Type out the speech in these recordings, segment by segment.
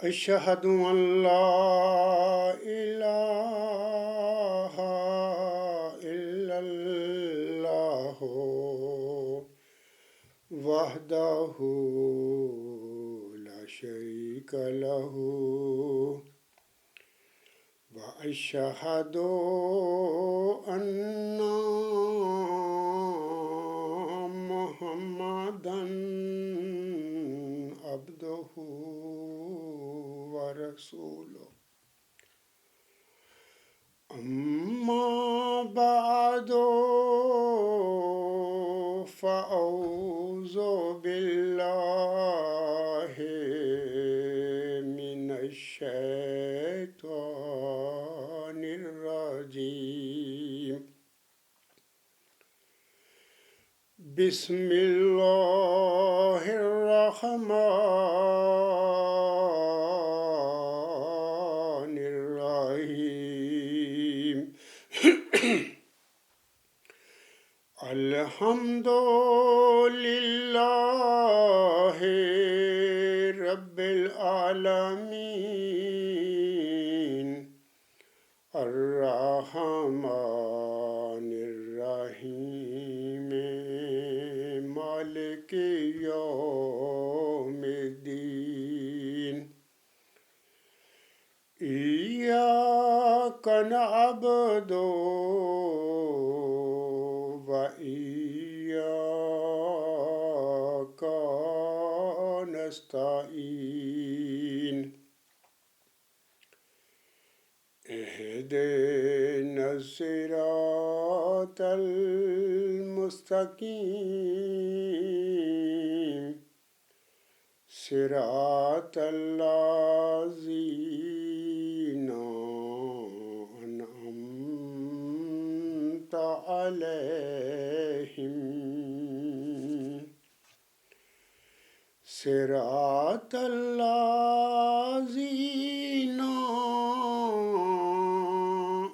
أشهد أن لا إله إلا الله وحده لا شريك له وأشهد أن محمدا عبده ورسوله أما بعد فأعوذ بالله من الشيطان الرجيم بسم الله الرحمن الرحيم الحمد لله رب العالمين الرحمن الرحيم مالك يوم الدين إياك نعبد وإياك نستعين اهدنا الصراط المستقيم صراط الذين أنعمت عليهم صراط الذين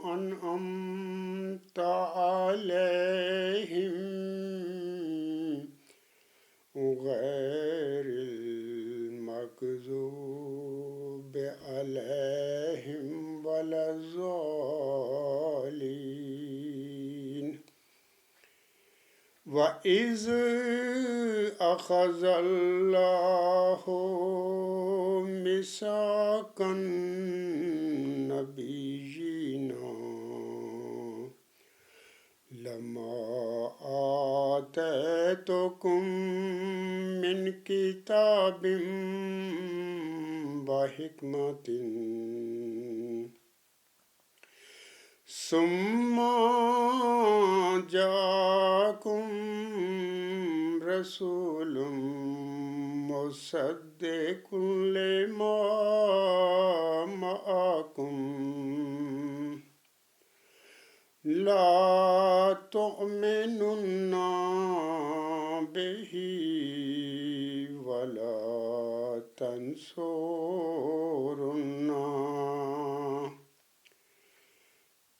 أنعمت عليهم غير المغضوب عليهم ولا الضالين وَإِذْ أَخَذَ اللَّهُ مِيثَاقَ النَّبِيِّينَ لَمَا آتَيْتُكُم مِّن كِتَابٍ وَحِكْمَةٍ ثم جاءكم رسول مصدق لما معكم لا تؤمنن به ولا تنصرنه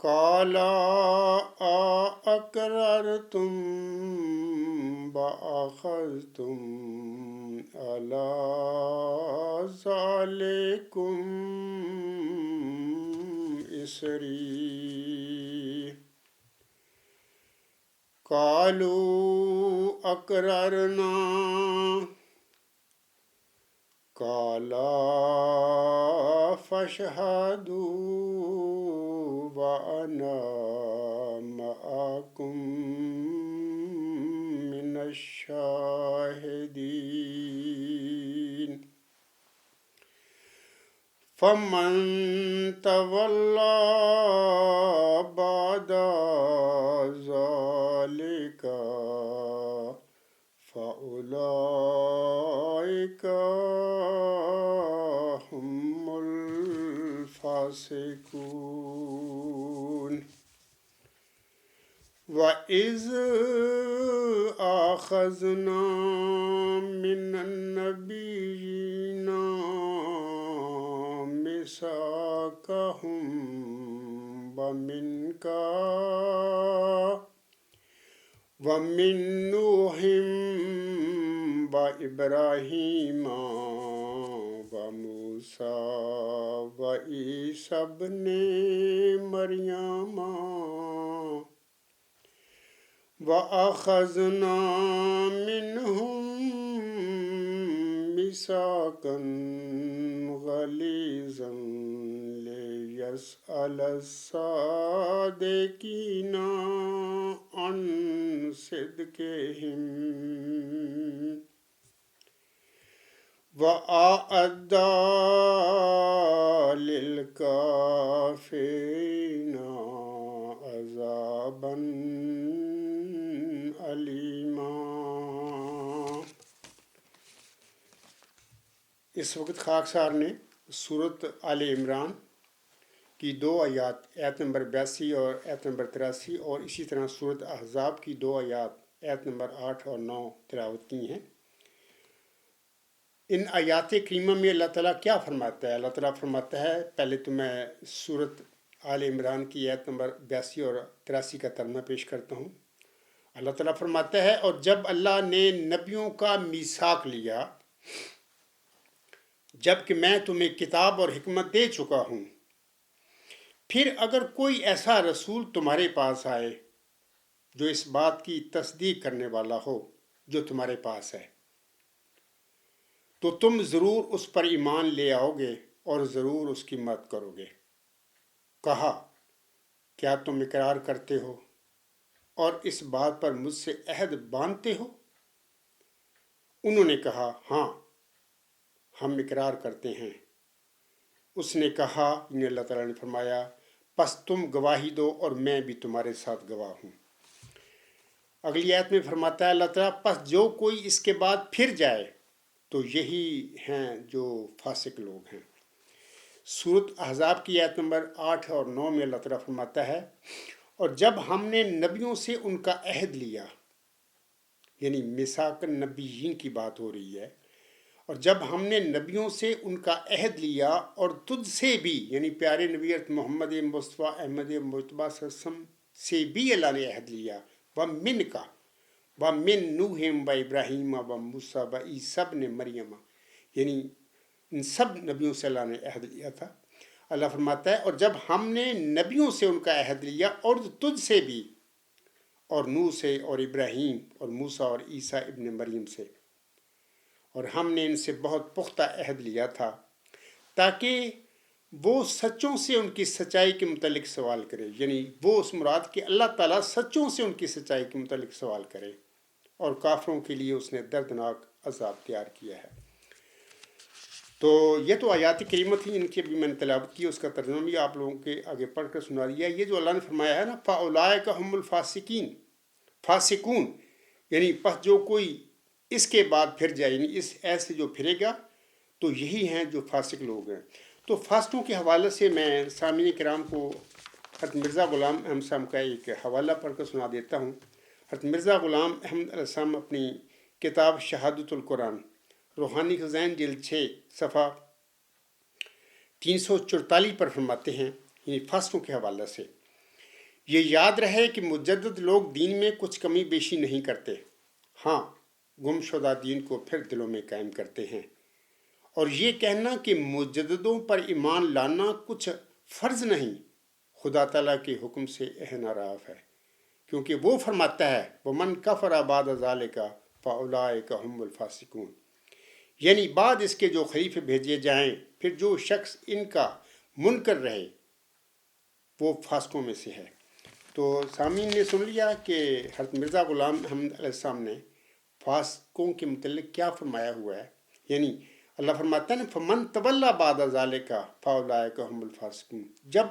قال أأقررتم وأخذتم على ذلكم إصري قالوا أقررنا قال فاشهدوا وأنا معكم من الشاهدين فمن تولى بعد ذلك فأولئك هم الفاسقون وَإِذْ أَخَذْنَا مِنَ النَّبِيِّينَ مِيثَاقَهُمْ وَمِنْكَ وَمِنْ نُوحٍ وَإِبْرَاهِيمَ وموسى وعيسى ابن مريم وأخذنا منهم ميثاقا غليظا ليسأل الصادقين عن صدقهم وأعد للكافرين عذابا علیما۔ اس وقت خاکسار نے سورت آل عمران کی 2 آیات، آیت نمبر 82 اور آیت نمبر 83، اور اسی طرح سورت احزاب کی 2 آیات، آیت نمبر 8 اور 9 تلاوت کی ہیں۔ ان آیات کریمہ میں اللہ تعالیٰ کیا فرماتا ہے؟ اللہ تعالیٰ فرماتا ہے، پہلے تو میں سورت آل عمران کی آیت نمبر 82 اور 83 کا ترجمہ پیش کرتا ہوں۔ اللہ تعالیٰ فرماتا ہے، اور جب اللہ نے نبیوں کا میثاق لیا، جب کہ میں تمہیں کتاب اور حکمت دے چکا ہوں، پھر اگر کوئی ایسا رسول تمہارے پاس آئے جو اس بات کی تصدیق کرنے والا ہو جو تمہارے پاس ہے، تو تم ضرور اس پر ایمان لے آؤ گے اور ضرور اس کی مدد کرو گے۔ کہا، کیا تم اقرار کرتے ہو اور اس بات پر مجھ سے عہد باندھتے ہو؟ انہوں نے کہا، ہاں، ہم اقرار کرتے ہیں۔ اس نے کہا، یعنی اللہ تعالیٰ نے فرمایا، پس تم گواہی دو اور میں بھی تمہارے ساتھ گواہ ہوں۔ اگلی آیت میں فرماتا ہے اللہ تعالیٰ، پس جو کوئی اس کے بعد پھر جائے تو یہی ہیں جو فاسق لوگ ہیں۔ سورت احزاب کی آیت نمبر 8 اور 9 میں اللہ تعالیٰ فرماتا ہے، اور جب ہم نے نبیوں سے ان کا عہد لیا، یعنی میثاق النبیین کی بات ہو رہی ہے، اور جب ہم نے نبیوں سے ان کا عہد لیا اور تجھ سے بھی، یعنی پیارے نبی محمد مصطفیٰ احمد مجتبیٰ صلی اللہ علیہ وسلم سے بھی اللہ نے عہد لیا، وَمِن کا وَمِن نوح وَإِبراہیم وَموسیٰ وعیسیٰ ابن مریم، یعنی ان سب نبیوں سے اللہ نے عہد لیا تھا۔ اللہ فرماتا ہے، اور جب ہم نے نبیوں سے ان کا عہد لیا اور تجھ سے بھی، اور نوح سے اور ابراہیم اور موسیٰ اور عیسیٰ ابن مریم سے، اور ہم نے ان سے بہت پختہ عہد لیا تھا تاکہ وہ سچوں سے ان کی سچائی کے متعلق سوال کرے، یعنی وہ اس مراد کہ اللہ تعالیٰ سچوں سے ان کی سچائی کے متعلق سوال کرے، اور کافروں کے لیے اس نے دردناک عذاب تیار کیا ہے۔ تو یہ تو آیات کریمہ تھی، ان کی بھی میں نے تلاوت کی، اس کا ترجمہ بھی آپ لوگوں کے آگے پڑھ کر سنا دیا۔ یہ جو اللہ نے فرمایا ہے نا، فَأُولَٰئِکَ هُمُ الْفَاسِقُونَ، یعنی پس جو کوئی اس کے بعد پھر جائے، یعنی اس ایسے جو پھرے گا تو یہی ہیں جو فاسق لوگ ہیں۔ تو فاسقوں کے حوالے سے میں سامعین کرام کو حضرت مرزا غلام احمد صاحب کا ایک حوالہ پڑھ کر سنا دیتا ہوں۔ حضرت مرزا غلام احمد علیہ السلام اپنی کتاب شہادت القرآن روحانی خزائن جلد 6 صفحہ 344 پر فرماتے ہیں، یعنی فاسقوں کے حوالے سے، یہ یاد رہے کہ مجدد لوگ دین میں کچھ کمی بیشی نہیں کرتے، ہاں گم شدہ دین کو پھر دلوں میں قائم کرتے ہیں، اور یہ کہنا کہ مجددوں پر ایمان لانا کچھ فرض نہیں، خدا تعالیٰ کے حکم سے انحراف ہے، کیونکہ وہ فرماتا ہے، وَمَنْ كَفَرَ بَعْدَ ذَلِكَ فَأُولَٰئِكَ هُمُ الْفَاسِقُونَ، یعنی بعد اس کے جو خلیفے بھیجے جائیں، پھر جو شخص ان کا منکر رہے وہ فاسقوں میں سے ہے۔ تو سامعین نے سن لیا کہ حضرت مرزا غلام احمد علیہ السلام نے فاسقوں کے متعلق کیا فرمایا ہوا ہے، یعنی اللہ فرماتا ہے نا، فَمَن تَوَلَّىٰ بَعْدَ ذَلِكَ فَأُولَٰئِكَ هُمُ الْفَاسِقُونَ، جب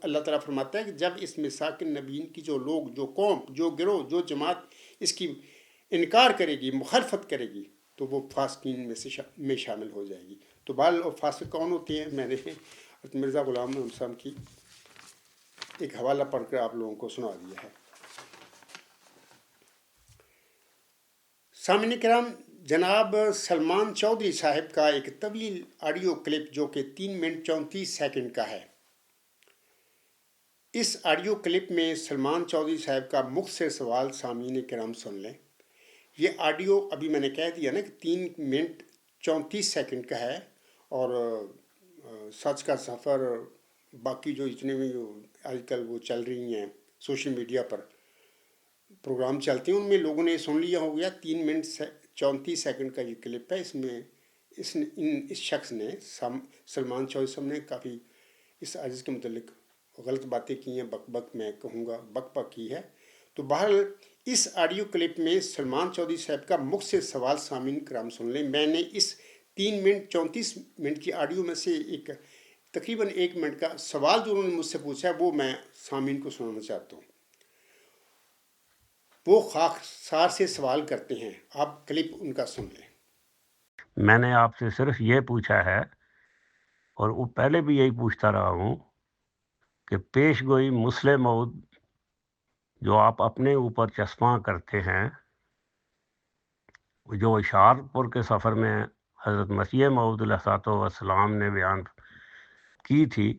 اللہ تعالیٰ فرماتا ہے کہ جب اس میثاق النبیین کی جو لوگ، جو قوم، جو گروہ، جو جماعت اس کی انکار کرے گی، مخالفت کرے گی، تو وہ فاسقین میں شامل ہو جائے گی۔ تو بال اور فاسق کون ہوتے ہیں؟ میں نے حضرت مرزا غلام احمد صاحب کی ایک حوالہ پڑھ کر آپ لوگوں کو سنا دیا ہے۔ سامعین کرام، جناب سلمان چودھری صاحب کا ایک طویل آڈیو کلپ جو کہ 3 منٹ 34 سیکنڈ کا ہے، اس آڈیو کلپ میں سلمان چودھری صاحب کا مختصر سوال سامعین کرام سن لیں۔ یہ آڈیو ابھی میں نے کہہ دیا نا کہ 3 منٹ 34 سیکنڈ کا ہے، اور سچ کا سفر باقی جو اتنے بھی جو آج کل وہ چل رہی ہیں سوشل میڈیا پر پروگرام چلتے ہیں، ان میں لوگوں نے سن لیا ہو گیا 3 منٹ 34 سیکنڈ کا یہ کلپ ہے۔ اس میں اس شخص نے سلمان چودھری صاحب نے کافی اس عرض کے متعلق غلط باتیں کی ہیں، بک بک میں کہوں گا بک بک کی ہے۔ تو بہرحال اس آڈیو کلپ میں سلمان چودھری صاحب کا مکھ سے سوال سامعین کرام سن لیں۔ میں نے اس 3 منٹ 34 منٹ کی آڈیو میں سے ایک تقریباً 1 منٹ کا سوال جو انہوں نے مجھ سے پوچھا ہے وہ میں سامعین کو سنانا چاہتا ہوں۔ وہ خاکسار سے سوال کرتے ہیں، آپ کلپ ان کا سن لیں۔ میں نے آپ سے صرف یہ پوچھا ہے، اور وہ پہلے بھی یہی پوچھتا رہا ہوں، کہ پیش گوئی مسلم موعود جو آپ اپنے اوپر چسپاں کرتے ہیں، جو اشعارپور کے سفر میں حضرت مسیح موعود علیہ السلام نے بیان کی تھی،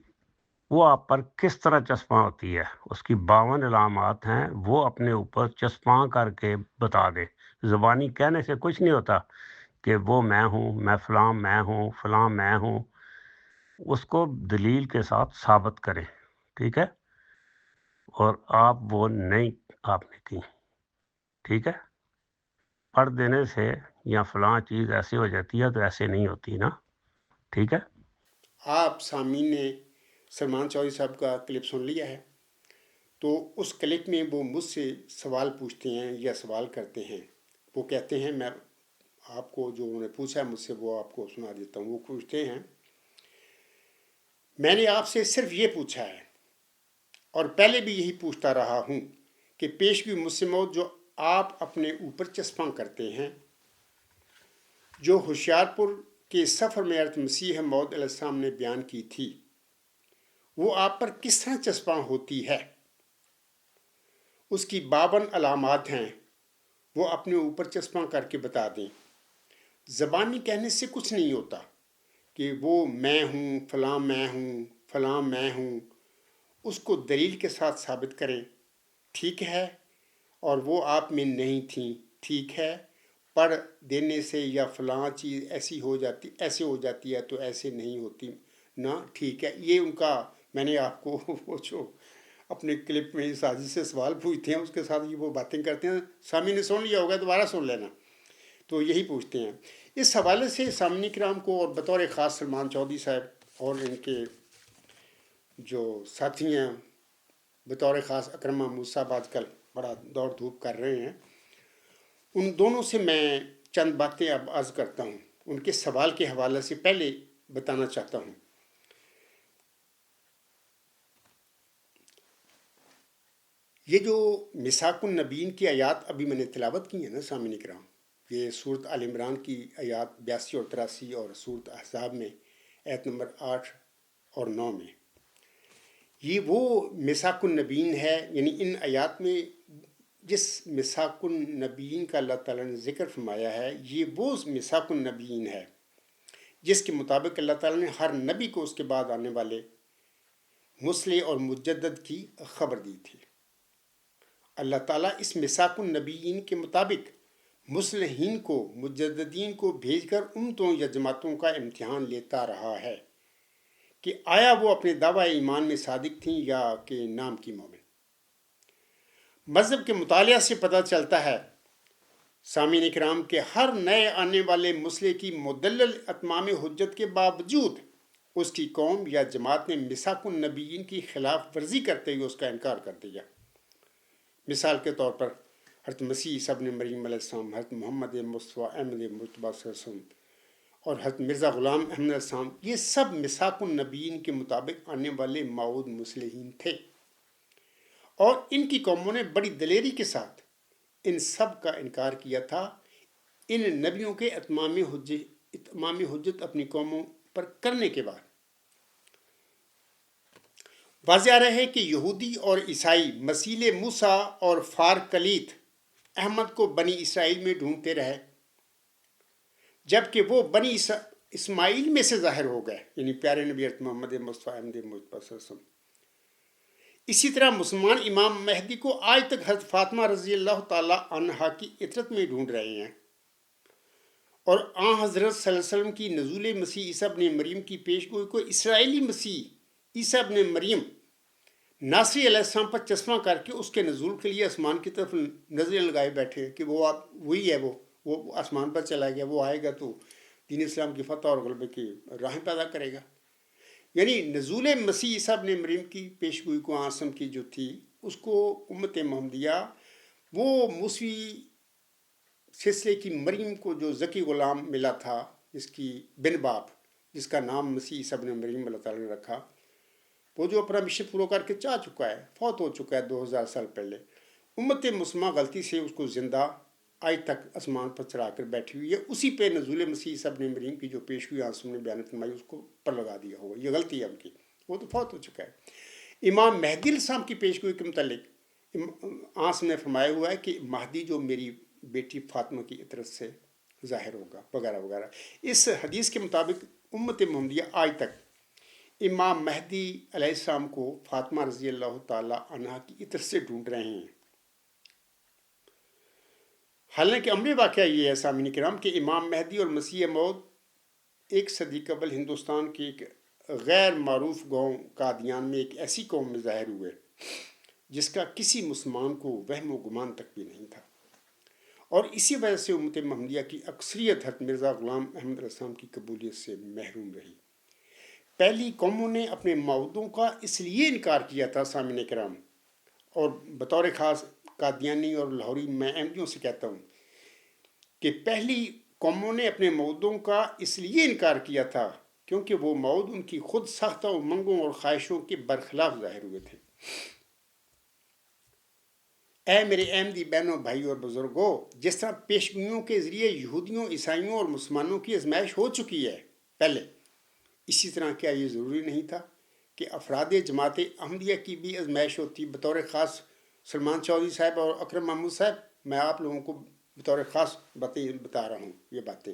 وہ آپ پر کس طرح چسپاں ہوتی ہے؟ اس کی 52 علامات ہیں، وہ اپنے اوپر چسپاں کر کے بتا دے۔ زبانی کہنے سے کچھ نہیں ہوتا کہ وہ میں ہوں، میں فلاں میں ہوں، فلاں میں ہوں۔ اس کو دلیل کے ساتھ ثابت کریں، ٹھیک ہے؟ اور آپ وہ نہیں آپ نے کی، ٹھیک ہے؟ پڑھ دینے سے یا فلاں چیز ایسی ہو جاتی ہے تو ایسے نہیں ہوتی نا، ٹھیک ہے؟ آپ سامعین نے سلمان چودھری صاحب کا کلپ سن لیا ہے، تو اس کلپ میں وہ مجھ سے سوال پوچھتے ہیں یا سوال کرتے ہیں۔ وہ کہتے ہیں، میں آپ کو جو انہوں نے پوچھا ہے مجھ سے وہ آپ کو سنا دیتا ہوں۔ وہ پوچھتے ہیں، میں نے آپ سے صرف یہ پوچھا ہے اور پہلے بھی یہی پوچھتا رہا ہوں کہ پیشگی مسلم موت جو آپ اپنے اوپر چسپاں کرتے ہیں، جو ہوشیارپور کے سفر میں حضرت مسیح موعود علیہ السلام نے بیان کی تھی، وہ آپ پر کس طرح چسپاں ہوتی ہے؟ اس کی 52 علامات ہیں، وہ اپنے اوپر چسپاں کر کے بتا دیں۔ زبانی کہنے سے کچھ نہیں ہوتا کہ وہ میں ہوں، فلاں میں ہوں، فلاں میں ہوں۔ اس کو دلیل کے ساتھ ثابت کریں، ٹھیک ہے؟ اور وہ آپ میں نہیں تھیں، ٹھیک ہے؟ پڑھ دینے سے یا فلاں چیز ایسے ہو جاتی ہے تو ایسے نہیں ہوتی نا، ٹھیک ہے؟ یہ ان کا، میں نے آپ کو وہ جو اپنے کلپ میں سازش سے سوال پوچھتے ہیں اس کے ساتھ یہ وہ باتیں کرتے ہیں، سامعین نے سن لیا ہوگا، دوبارہ سن لینا۔ تو یہی پوچھتے ہیں۔ اس حوالے سے سامعین کرام کو اور بطور خاص سلمان چودھری صاحب اور ان کے جو ساتھی ہیں، بطور خاص اکرم محمود صاحب آج کل بڑا دوڑ دھوپ کر رہے ہیں، ان دونوں سے میں چند باتیں اب عرض کرتا ہوں۔ ان کے سوال کے حوالے سے پہلے بتانا چاہتا ہوں، یہ جو میثاق النبیین کی آیات ابھی میں نے تلاوت کی ہیں نا سامعین کرام، یہ سورۃ آل عمران کی آیات 82 اور 83 اور سورۃ احزاب میں آیت نمبر 8 اور 9 میں، یہ وہ میثاق النبیین ہے۔ یعنی ان آیات میں جس میثاق النبیین کا اللہ تعالیٰ نے ذکر فرمایا ہے، یہ وہ میثاق النبیین ہے جس کے مطابق اللہ تعالیٰ نے ہر نبی کو اس کے بعد آنے والے مصلح اور مجدد کی خبر دی تھی۔ اللہ تعالیٰ اس میثاق النبیین کے مطابق مصلحین کو، مجددین کو بھیج کر امتوں یا جماعتوں کا امتحان لیتا رہا ہے کہ آیا وہ اپنے دعویٰ ایمان میں صادق تھیں یا کہ نام کی مومن۔ مذہب کے مطالعہ سے پتہ چلتا ہے سامعین اکرام کہ ہر نئے آنے والے مصلح کی مدلل اتمام حجت کے باوجود اس کی قوم یا جماعت نے میثاق النبیین کی خلاف ورزی کرتے ہوئے اس کا انکار کر دیا۔ مثال کے طور پر حضرت مسیح عیسیٰ ابن مریم علیہ السلام، حضرت محمد مصطفیٰ احمد مجتبیٰ صلی اللہ علیہ وسلم اور حضرت مرزا غلام احمد علیہ السلام، یہ سب میثاق النبیین کے مطابق آنے والے موعود مصلحین تھے، اور ان کی قوموں نے بڑی دلیری کے ساتھ ان سب کا انکار کیا تھا۔ ان نبیوں کے اتمام حجت اپنی قوموں پر کرنے کے بعد واضح رہے کہ یہودی اور عیسائی مسیل موسیٰ اور فار کلیت احمد کو بنی اسرائیل میں ڈھونڈتے رہے، جبکہ وہ بنی اسماعیل میں سے ظاہر ہو گئے، یعنی پیارے نبی حضرت محمد مصطفیٰ احمد مجتبیٰ صلی اللہ علیہ وسلم۔ اسی طرح مسلمان امام مہدی کو آج تک حضرت فاطمہ رضی اللہ تعالی عنہا کی عطرت میں ڈھونڈ رہے ہیں، اور آن حضرت صلی اللہ علیہ وسلم کی نزول مسیح عیسیٰ ابن مریم کی پیش گوئی کو اسرائیلی مسیح عیسیٰ ابن مریم ناصری علیہ السلام پر چشمہ کر کے اس کے نزول کے لیے آسمان کی طرف نظریں لگائے بیٹھے ہیں کہ وہ وہی ہے، وہ آسمان پر چلا گیا، وہ آئے گا تو دین اسلام کی فتح اور غلبے کی راہیں پیدا کرے گا۔ یعنی نزول مسیح عیسیٰ ابن مریم کی پیش گوئی کو آسم کی جو تھی، اس کو امت محمدیہ وہ موسوی سلسلے کی مریم کو جو ذکی غلام ملا تھا، جس کی بن باپ، جس کا نام مسیح عیسیٰ ابن مریم اللہ تعالیٰ نے رکھا، وہ جو اپنا مشن پورا کر کے چاہ چکا ہے، فوت ہو چکا ہے 2000 سال پہلے، امت مسلمہ غلطی سے اس کو زندہ آج تک آسمان پر چڑھا کر بیٹھی ہوئی ہے، اسی پہ نزول مسیح عیسیٰ ابن مریم کی جو پیش ہوئی آسم نے بیان فرمائی اس کو پر لگا دیا ہوگا۔ یہ غلطی ہے ان کی، وہ تو فوت ہو چکا ہے۔ امام مہدی علیہ السلام کی پیش گوئی کے متعلق آسم نے فرمایا ہوا ہے کہ مہدی جو میری بیٹی فاطمہ کی عطرت سے ظاہر ہوگا وغیرہ وغیرہ۔ اس حدیث کے مطابق امت محمدیہ آج تک امام مہدی علیہ السلام کو فاطمہ رضی اللہ تعالی عنہ کی عطر سے ڈھونڈ رہے ہیں۔ حالانکہ عملی واقعہ یہ ہے سامعین کرام کہ امام مہدی اور مسیح موعود 1 صدی قبل ہندوستان کے ایک غیر معروف گاؤں قادیان میں ایک ایسی قوم میں ظاہر ہوئے جس کا کسی مسلمان کو وہم و گمان تک بھی نہیں تھا، اور اسی وجہ سے امت محمدیہ کی اکثریت حضرت مرزا غلام احمد علیہ السلام کی قبولیت سے محروم رہی۔ پہلی قوموں نے اپنے موعودوں کا اس لیے انکار کیا تھا سامعین کرام، اور بطور خاص قادیانی اور لاہوری میں احمدیوں سے کہتا ہوں کہ پہلی قوموں نے اپنے موعودوں کا اس لیے انکار کیا تھا کیونکہ وہ موعود ان کی خود ساختہ امنگوں اور خواہشوں کے برخلاف ظاہر ہوئے تھے۔ اے میرے احمدی بہنوں، بھائیوں اور بزرگوں، جس طرح پیشگوئیوں کے ذریعے یہودیوں، عیسائیوں اور مسلمانوں کی آزمائش ہو چکی ہے پہلے، اسی طرح کیا یہ ضروری نہیں تھا کہ افراد جماعت احمدیہ کی بھی آزمائش ہوتی؟ بطور خاص سلمان چودھری صاحب اور اکرم محمود صاحب، میں آپ لوگوں کو بطور خاص باتیں بتا رہا ہوں۔ یہ باتیں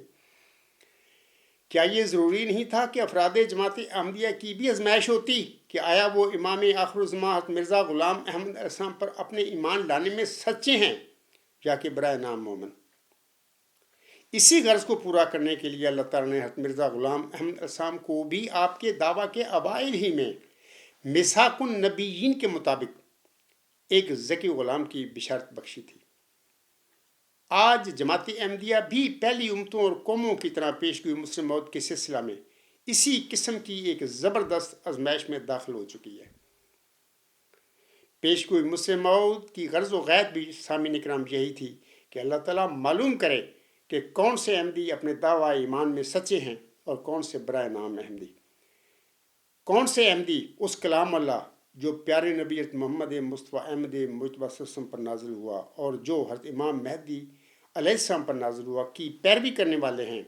کیا یہ ضروری نہیں تھا کہ افراد جماعت احمدیہ کی بھی آزمائش ہوتی کہ آیا وہ امام آخر الزماں حضرت مرزا غلام احمد علیہ السلام پر اپنے ایمان لانے میں سچے ہیں یا کہ برائے نام مومن؟ اسی غرض کو پورا کرنے کے لیے اللہ تعالیٰ نے حضرت مرزا غلام احمد علیہ السلام کو بھی آپ کے دعویٰ کے اوائل ہی میں میثاق النبیین کے مطابق ایک ذکی غلام کی بشارت بخشی تھی۔ آج جماعت احمدیہ بھی پہلی امتوں اور قوموں کی طرح پیش گوئی مسلم موعود کے سلسلہ میں اسی قسم کی ایک زبردست آزمائش میں داخل ہو چکی ہے۔ پیش گوئی مسلم موعود کی غرض و غایت بھی سامعین کرام یہی تھی کہ اللہ تعالیٰ معلوم کرے کہ کون سے احمدی اپنے دعویٰ ایمان میں سچے ہیں اور کون سے برائے نام احمدی، کون سے احمدی اس کلام اللہ جو پیارے نبی حضرت محمد مصطفیٰ احمد مجتبیٰ صلی اللہ علیہ وسلم پر نازل ہوا اور جو حضرت امام مہدی علیہ السلام پر نازل ہوا کی پیروی کرنے والے ہیں،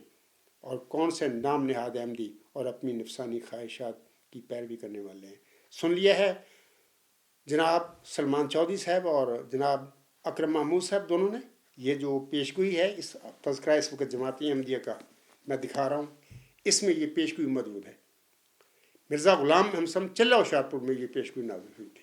اور کون سے نام نہاد احمدی اور اپنی نفسانی خواہشات کی پیروی کرنے والے ہیں۔ سن لیا ہے جناب سلمان چودھری صاحب اور جناب اکرم محمود صاحب دونوں نے۔ یہ جو پیشگوئی ہے، اس تذکرہ اس وقت جماعت احمدیہ کا میں دکھا رہا ہوں، اس میں یہ پیشگوئی موجود ہے۔ مرزا غلام احمد صاحب چلہ ہوشیارپور میں یہ پیشگوئی نازل ہوئی تھی۔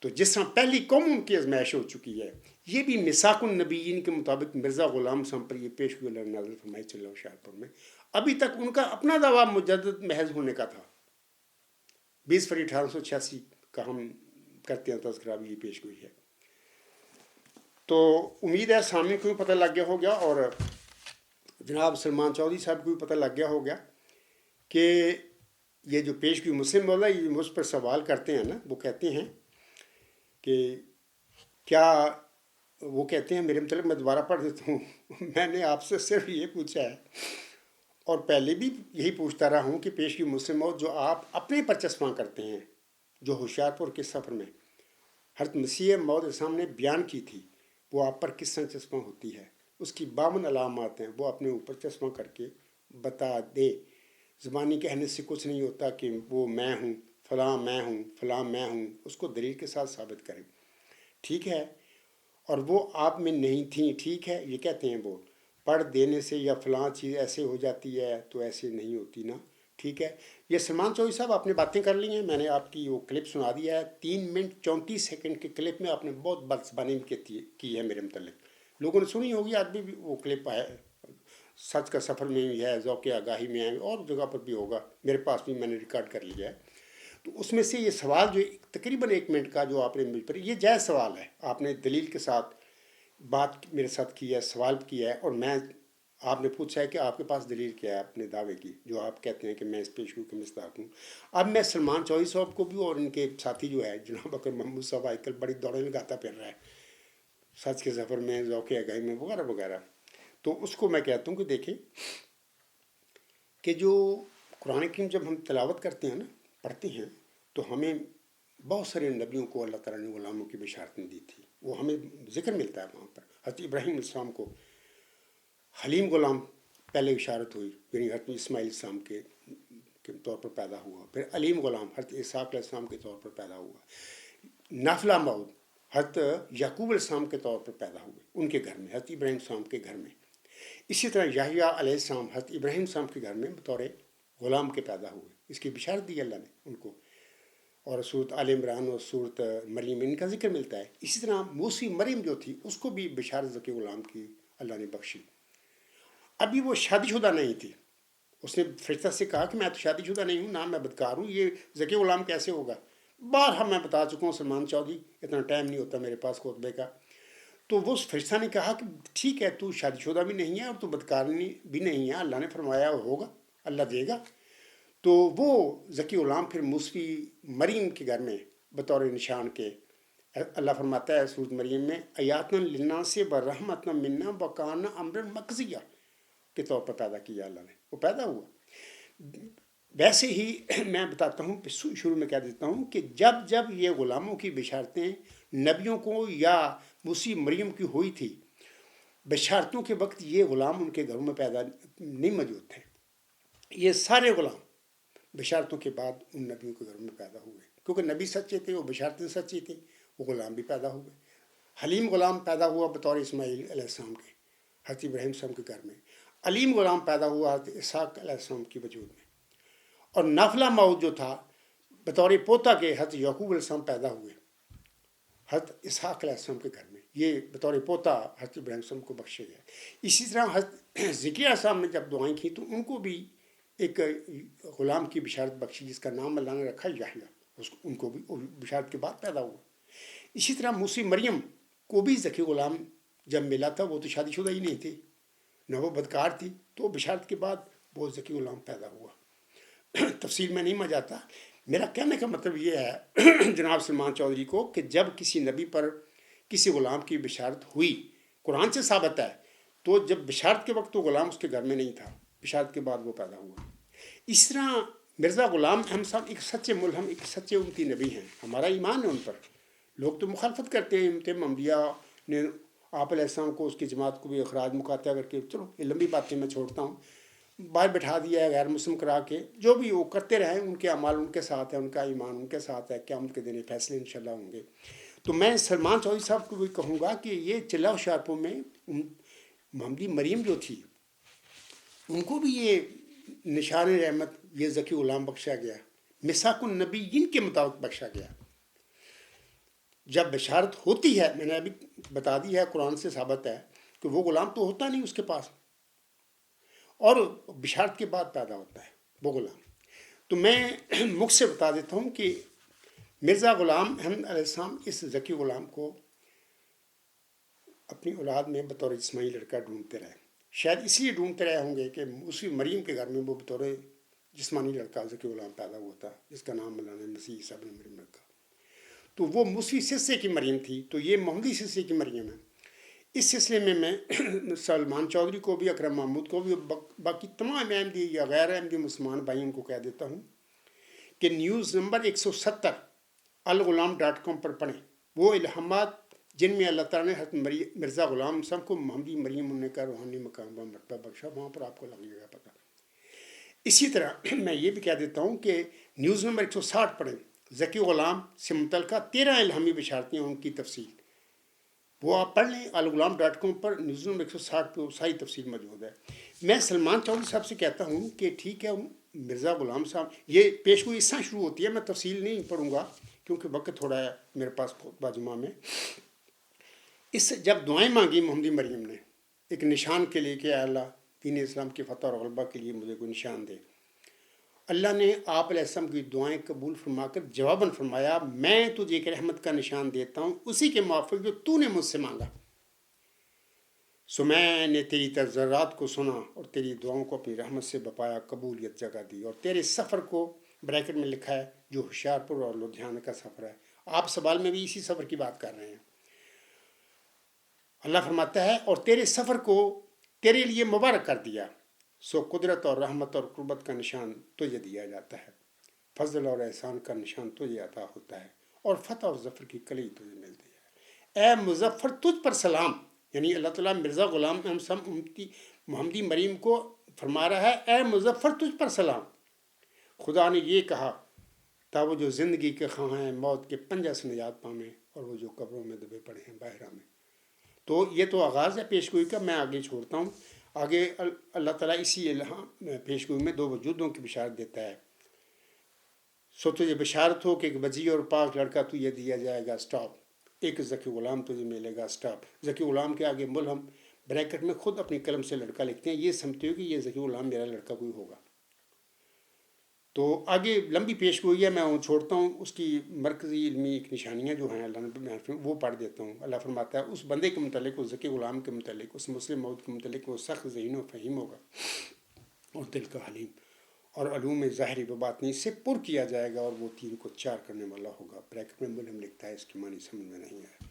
تو جس طرح پہلی قوموں کی آزمائش ہو چکی ہے، یہ بھی میثاق النبیین کے مطابق مرزا غلام صاحب پر یہ پیشگوئی اللہ نے نازل فرمائی چلہ ہوشیارپور میں۔ ابھی تک ان کا اپنا دعویٰ مجدد محض ہونے کا تھا۔ 20 فروری 1886 کا ہم کرتے ہیں تذکرہ، بھی یہ پیشگوئی ہے۔ تو امید ہے سامنے کو بھی پتہ لگ گیا ہو گیا، اور جناب سلمان چودھری صاحب کو بھی پتہ لگ گیا ہو گیا کہ یہ جو پیشگوئی مسلم مولا یہ مجھ پر سوال کرتے ہیں نا، وہ کہتے ہیں کہ کیا، وہ کہتے ہیں میرے متعلق، میں دوبارہ پڑھ دیتا ہوں، میں نے آپ سے صرف یہ پوچھا ہے اور پہلے بھی یہی پوچھتا رہا ہوں کہ پیشگوئی مسلم موت جو آپ اپنے پر چسپاں کرتے ہیں، جو ہوشیارپور کے سفر میں حضرت مسیح موعود السلام نے بیان کی تھی، وہ آپ پر کس طرح چسپاں ہوتی ہے، اس کی 52 علامات ہیں، وہ اپنے اوپر چسپاں کر کے بتا دے۔ زبانی کہنے سے کچھ نہیں ہوتا کہ وہ میں ہوں، فلاں میں ہوں، فلاں میں ہوں، اس کو دلیل کے ساتھ ثابت کریں، ٹھیک ہے؟ اور وہ آپ میں نہیں تھیں، ٹھیک ہے؟ یہ کہتے ہیں وہ پڑھ دینے سے یا فلاں چیز ایسے ہو جاتی ہے تو ایسے نہیں ہوتی نا، ٹھیک ہے؟ یہ سلمان چودھری صاحب آپ نے باتیں کر لی ہیں، میں نے آپ کی وہ کلپ سنا دیا ہے، 3 منٹ 34 سیکنڈ کے کلپ میں آپ نے بہت بد زبانی کی ہے میرے متعلق، لوگوں نے سنی ہوگی، آج بھی وہ کلپ ہے سچ کا سفر میں بھی ہے، ذوق آگاہی میں ہے، اور جگہ پر بھی ہوگا، میرے پاس بھی میں نے ریکارڈ کر لیا ہے. تو اس میں سے یہ سوال جو تقریباً 1 منٹ کا جو آپ نے مجھ پر، یہ جائز سوال ہے، آپ نے دلیل کے ساتھ بات میرے ساتھ کی ہے، سوال کیا ہے، اور میں آپ نے پوچھا ہے کہ آپ کے پاس دلیل کیا ہے اپنے دعوے کی، جو آپ کہتے ہیں کہ میں اس پیشگو کے مصداق ہوں. اب میں سلمان چودھری صاحب کو بھی اور ان کے ساتھی جو ہے جناب اکرم محمود صاحب آج کل بڑی دوڑیں لگاتا پھر رہا ہے سچ کے سفر میں، ذوق آگاہی میں، وغیرہ وغیرہ. تو اس کو میں کہتا ہوں کہ دیکھیں کہ جو قرآن کریم جب ہم تلاوت کرتے ہیں نا، پڑھتے ہیں، تو ہمیں بہت سارے نبیوں کو اللہ تعالیٰ نے غلاموں کی بشارتیں دی تھی، وہ ہمیں ذکر ملتا ہے وہاں پر. حضرت ابراہیم علیہ السلام کو حلیم غلام پہلے اشارت ہوئی، یعنی حضرت اسماعیل السلام کے طور پر پیدا ہوا، پھر علیم غلام حضرت اسحاق علیہ السلام کے طور پر پیدا ہوا، نافلہ مود حضرت یعقوب علیہ السلام کے طور پر پیدا ہوئے ان کے گھر میں، حضرت ابراہیم السلام کے گھر میں. اسی طرح یحییٰ علیہ السلام حضرت ابراہیم السلام کے گھر میں بطور غلام کے پیدا ہوئے، اس کی بشارت دی اللہ نے ان کو. اور صورت آل عمران اور صورت مریم ان کا ذکر ملتا ہے. اسی طرح موسی مریم جو تھی اس کو بھی بشارت ذکی غلام کی اللہ نے بخشی. ابھی وہ شادی شدہ نہیں تھی، اس نے فرشتہ سے کہا کہ میں تو شادی شدہ نہیں ہوں، نہ میں بدکار ہوں، یہ ذکی غلام کیسے ہوگا. بارہا میں بتا چکا ہوں سلمان چودھری، اتنا ٹائم نہیں ہوتا میرے پاس خطبے کا. تو وہ فرشتہ نے کہا کہ ٹھیک ہے، تو شادی شدہ بھی نہیں ہے اور تو بدکار بھی نہیں ہے، اللہ نے فرمایا ہوگا، اللہ دے گا. تو وہ ذکی غلام پھر موسی مریم کے گھر میں بطور نشان کے، اللہ فرماتا ہے سورۃ مریم میں، ایاتن للناس ورحمۃ منا وکان امرا مقضیہ کے طور پر پیدا کیا اللہ نے، وہ پیدا ہوا. ویسے ہی میں بتاتا ہوں، شروع میں کہہ دیتا ہوں کہ جب جب یہ غلاموں کی بشارتیں نبیوں کو یا موسی مریم کی ہوئی تھی، بشارتوں کے وقت یہ غلام ان کے گھروں میں پیدا نہیں موجود تھے. یہ سارے غلام بشارتوں کے بعد ان نبیوں کے گھروں میں پیدا ہوئے، کیونکہ نبی سچے تھے، وہ بشارتیں سچی تھیں، وہ غلام بھی پیدا ہوئے. حلیم غلام پیدا ہوا بطور اسماعیل علیہ السلام کے حضرت ابراہیم السلام کے گھر میں. علیم غلام پیدا ہوا حضرت اسحاق علیہ السلام کی وجود میں. اور نافلہ مود جو تھا بطور پوتا کے حضرت یعقوب علیہ السلام پیدا ہوئے حضرت اسحاق علیہ السلام کے گھر میں، یہ بطور پوتا حضرت ابراہیم السلام کو بخشے گئے. اسی طرح حضرت ذکریا السلام نے جب دعائیں کی تو ان کو بھی ایک غلام کی بشارت بخشی جس کا نام اللہ نے رکھا یحییٰ، ان کو بھی بشارت کے بعد پیدا ہوا. اسی طرح موسی مریم کو بھی ذکی غلام جب ملا تھا، وہ تو شادی شدہ ہی نہیں تھی، نہ وہ بدکار تھی، تو بشارت کے بعد وہ ذکی غلام پیدا ہوا. تفصیل میں نہیں میں جاتا، میرا کہنے کا مطلب یہ ہے جناب سلمان چودھری کو کہ جب کسی نبی پر کسی غلام کی بشارت ہوئی، قرآن سے ثابت ہے، تو جب بشارت کے وقت وہ غلام اس کے گھر میں نہیں تھا، بشارت کے بعد وہ پیدا ہوا. اس طرح مرزا غلام احمد صاحب ایک سچے ملہم، ایک سچے امتی نبی ہیں، ہمارا ایمان ہے ان پر. لوگ تو مخالفت کرتے ہیں، امت محمدیہ نے آپ علیہ السلام کو، اس کی جماعت کو بھی اخراج مقاطع کر کے، چلو یہ لمبی باتیں میں چھوڑتا ہوں، باہر بٹھا دیا ہے غیر مسلم کرا کے، جو بھی وہ کرتے رہیں، ان کے اعمال ان کے ساتھ ہے، ان کا ایمان ان کے ساتھ ہے، قیامت کے دن فیصلے انشاءاللہ ہوں گے. تو میں سلمان چودھری صاحب کو بھی کہوں گا کہ یہ چلا ہوشیارپور میں محمدی مریم جو تھی، ان کو بھی یہ نشان رحمت، یہ ذکی غلام بخشا گیا، مساق النبیین کے مطابق بخشا گیا. جب بشارت ہوتی ہے، میں نے ابھی بتا دی ہے، قرآن سے ثابت ہے کہ وہ غلام تو ہوتا نہیں اس کے پاس، اور بشارت کے بعد پیدا ہوتا ہے وہ غلام. تو میں مکھ سے بتا دیتا ہوں کہ مرزا غلام احمد علیہ السلام اس ذکی غلام کو اپنی اولاد میں بطور جسمانی لڑکا ڈھونڈتے رہے. شاید اس لیے ڈھونڈتے رہے ہوں گے کہ اسی مریم کے گھر میں وہ بطور جسمانی لڑکا ذکی غلام پیدا ہوا تھا، جس کا نام اللہ نے مسیح عیسیٰ ابن مریم رکھا. تو وہ موسی سلسلے کی مریم تھی، تو یہ محمدی سلسلے کی مریم ہے. اس سلسلے میں سلمان چودھری کو بھی، اکرم محمود کو بھی، باقی تمام احمدی یا غیر احمدی مسلمان بھائیوں کو کہہ دیتا ہوں کہ نیوز نمبر 170 الغلام.com پر پڑھیں. وہ الہامات جن میں اللہ تعالیٰ نے حضرت مرزا غلام صاحب کو محمدی مریم انہوں کا روحانی مقام و مرتبہ بخشا، وہاں پر آپ کو لگ جائے گا پتہ. اسی طرح میں یہ بھی کہہ دیتا ہوں کہ نیوز نمبر 160 پڑھیں، ذکی غلام سے متعلقہ 13 الہامی بشارتیں، ان کی تفصیل وہ آپ پڑھ لیں. الغلام.com پر نیوز نمبر 160 پہ ساری تفصیل موجود ہے. میں سلمان چودھری صاحب سے کہتا ہوں کہ ٹھیک ہے، مرزا غلام صاحب، یہ پیشگوئی اس طرح شروع ہوتی ہے، میں تفصیل نہیں پڑھوں گا کیونکہ وقت تھوڑا ہے میرے پاس خطبہ جمعہ میں. اس جب دعائیں مانگی محمدی مریم نے ایک نشان کے لیے کہ اے اللہ دین اسلام کی فتح اور غلبہ کے لیے مجھے کوئی نشان دے۔ اللہ نے آپ علیہ السلام کی دعائیں قبول فرما کر جواباً فرمایا میں تجھے ایک رحمت کا نشان دیتا ہوں اسی کے موافق جو تو نے مجھ سے مانگا۔ سو میں نے تیری تضرعات کو سنا اور تیری دعاؤں کو اپنی رحمت سے بپایا قبولیت جگہ دی، اور تیرے سفر کو بریکٹ میں لکھا ہے جو ہوشیارپور اور لدھیانہ کا سفر ہے۔ آپ سوال میں بھی اسی سفر کی بات کر رہے ہیں۔ اللہ فرماتا ہے اور تیرے سفر کو تیرے لیے مبارک کر دیا، سو قدرت اور رحمت اور قربت کا نشان تجھے دیا جاتا ہے، فضل اور احسان کا نشان تجھے عطا ہوتا ہے، اور فتح اور ظفر کی کلی تجھے ملتی ہے۔ اے مظفر تجھ پر سلام، یعنی اللہ تعالیٰ مرزا غلام محمدی مریم کو فرما رہا ہے اے مظفر تجھ پر سلام۔ خدا نے یہ کہا تا وہ جو زندگی کے خواہاں ہیں موت کے پنجہ سے نجات پامیں، اور وہ جو قبروں میں دبے پڑے ہیں باہرہ میں۔ تو یہ تو آغاز ہے پیش گوئی کا، میں آگے چھوڑتا ہوں۔ آگے اللہ تعالیٰ اسی پیش گوئی میں دو وجودوں کی بشارت دیتا ہے۔ سو تجھے بشارت ہو کہ ایک وجیع اور پاک لڑکا تجھے دیا جائے گا، سٹاپ، ایک ذکی غلام تجھے ملے گا، سٹاپ۔ ذکی غلام کے آگے ملہم بریکٹ میں خود اپنی قلم سے لڑکا لکھتے ہیں، یہ سمجھتے ہو کہ یہ ذکی غلام میرا لڑکا کوئی ہوگا۔ تو آگے لمبی پیش گوئی ہے، میں چھوڑتا ہوں، اس کی مرکزی علمی ایک نشانیاں جو ہیں اللہ نے وہ پڑھ دیتا ہوں۔ اللہ فرماتا ہے اس بندے کے متعلق، اس ذکی غلام کے متعلق، اس مسلم موت کے متعلق، وہ سخت ذہین و فہیم ہوگا اور دل کا حلیم، اور علوم ظاہری و باطنی سے پر کیا جائے گا، اور وہ 3 کو 4 کرنے والا ہوگا۔ بریکٹ میں ملہم لکھتا ہے، اس کی معنی سمجھ میں نہیں آیا۔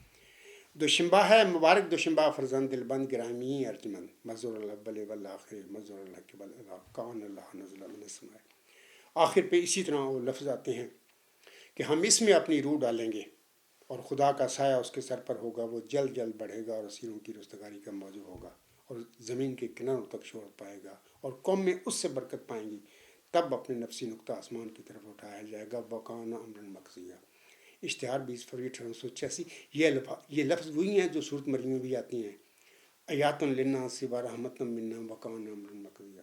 دوشنبہ ہے مبارک دوشنبہ فرزند دلبند گرامی ارجمند، مزور الاول والآخر مزور اللہ کے بل کان اللہ نزل من السماء۔ آخر پہ اسی طرح وہ لفظ آتے ہیں کہ ہم اس میں اپنی روح ڈالیں گے اور خدا کا سایہ اس کے سر پر ہوگا، وہ جلد جلد بڑھے گا اور اسیروں کی رستگاری کا موضوع ہوگا، اور زمین کے کناروں تک شہرت پائے گا، اور قوم میں اس سے برکت پائیں گی، تب اپنے نفسی نقطہ آسمان کی طرف اٹھایا جائے گا، وکان امرا مقضیہ۔ اشتہار 20 فروری 1886۔ یہ لفظ وہی ہیں جو صورت مریم میں بھی آتی ہیں، آیات للناس و رحمت منا وکان امرا مقضیہ۔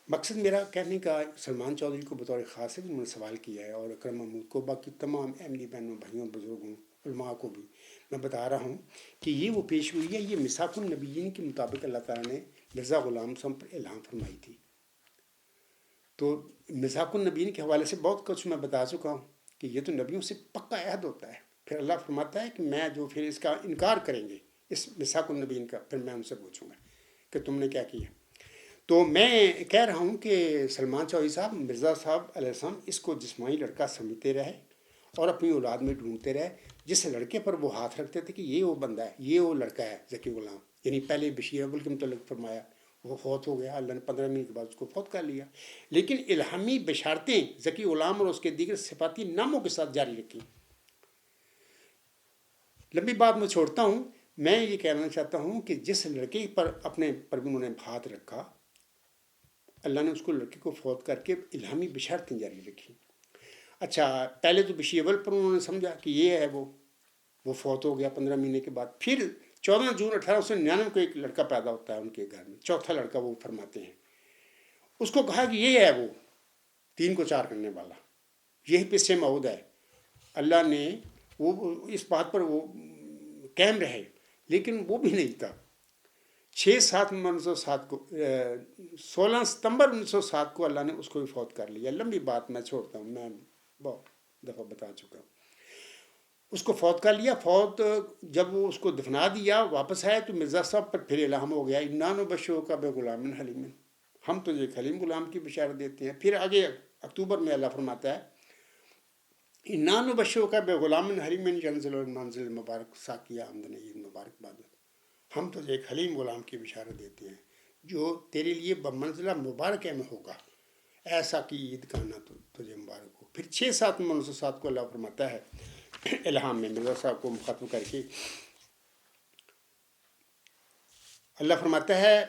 مقصد میرا کہنے کا سلمان چودھری کو بطور خاص ہے، انہوں نے سوال کیا ہے، اور اکرم محمود کو، باقی تمام احمدی بہنوں بھائیوں بزرگوں علماء کو بھی میں بتا رہا ہوں کہ یہ وہ پیش گوئی ہے، یہ مساق النبیین کے مطابق اللہ تعالیٰ نے مرزا غلام صاحب پر الہام فرمائی تھی۔ تو مساق النبیین کے حوالے سے بہت کچھ میں بتا چکا ہوں کہ یہ تو نبیوں سے پکا عہد ہوتا ہے۔ پھر اللہ فرماتا ہے کہ میں جو پھر اس کا انکار کریں گے اس مساق النبیین کا، پھر میں ان سے پوچھوں گا کہ تم نے کیا کیا۔ تو میں کہہ رہا ہوں کہ سلمان چودھری صاحب، مرزا صاحب علیہ السلام اس کو جسمانی لڑکا سمجھتے رہے اور اپنی اولاد میں ڈھونڈتے رہے، جس لڑکے پر وہ ہاتھ رکھتے تھے کہ یہ وہ بندہ ہے، یہ وہ لڑکا ہے ذکی غلام، یعنی پہلے بشیر اول کے متعلق فرمایا، وہ فوت ہو گیا، اللہ نے 15 مہینے کے بعد اس کو فوت کر لیا، لیکن الہامی بشارتیں ذکی غلام اور اس کے دیگر صفاتی ناموں کے ساتھ جاری رکھی۔ لمبی بات میں چھوڑتا ہوں، میں یہ کہنا چاہتا ہوں کہ جس لڑکے پر اپنے پر انہوں نے ہاتھ رکھا، اللہ نے اس کو لڑکے کو فوت کر کے الہامی بشارتیں جاری رکھی۔ اچھا، پہلے تو بشیر اول پر انہوں نے سمجھا کہ یہ ہے وہ فوت ہو گیا 15 مہینے کے بعد، پھر 14 جون 1899 کو ایک لڑکا پیدا ہوتا ہے ان کے گھر میں، چوتھا لڑکا وہ فرماتے ہیں، اس کو کہا کہ یہ ہے وہ 3 کو 4 کرنے والا، یہی پسے موعود ہے۔ اللہ نے وہ اس بات پر وہ قائم رہے، لیکن وہ بھی نہیں تھا۔ 6/7/1907 کو 16 ستمبر 1907 کو اللہ نے اس کو بھی فوت کر لیا۔ لمبی بات میں چھوڑتا ہوں، میں بہت دفعہ بتا چکا ہوں۔ اس کو فوت کر لیا، فوت جب وہ اس کو دفنا دیا، واپس آیا تو مرزا صاحب پر پھر الہام ہو گیا، انا نبشرک کا بغلام حلیم، ہم تجھے ایک حلیم غلام کی بشارت دیتے ہیں۔ پھر آگے اکتوبر میں اللہ فرماتا ہے انا نبشرک کا بغلام حلیم ینزل المنزل المبارک ساقیہ آمدن عید مبارک باد، ہم تجھے ایک حلیم غلام کی بشارت دیتے ہیں جو تیرے لیے بمنزلہ مبارک میں ہوگا، ایسا کہ عید کا آنا تجھے مبارک ہو۔ پھر 6/7/1907 کو اللہ فرماتا ہے الہام میں مرزا صاحب کو مخاطب کر کے، اللہ فرماتا ہے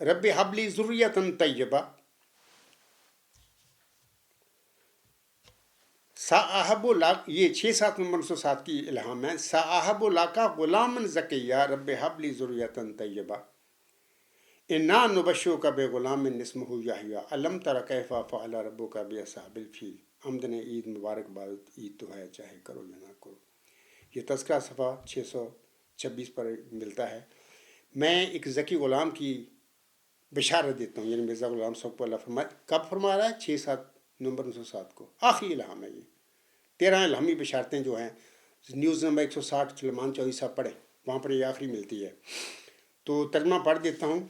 رب حب لی ذریۃ طیبہ ساحب لاک، یہ 6/7/1907 کی الہام ہے، ساحب لاکا غلام زکیہ رب حب لی ذریۃ طیبہ انا نبشرک بغلام اسمہ یحییٰ الم تر کیف فعل ربک باصحاب الفیل آمدن عید مبارک باد، عید تو ہے چاہے کرو یا نہ کرو۔ یہ تذکرہ صفحہ 626 پر ملتا ہے۔ میں ایک ذکی غلام کی بشارت دیتا ہوں، یعنی مرزا غلام صاحب کو اللہ فرمائے، کب فرما رہا ہے؟ 6/7/1907 کو، آخری الہام ہے یہ۔ 13 الہامی بشارتیں جو ہیں نیوز نمبر 160 سلیمان چودھری صاحب پڑھیں، وہاں پر یہ آخری ملتی ہے۔ تو ترجمہ پڑھ دیتا ہوں۔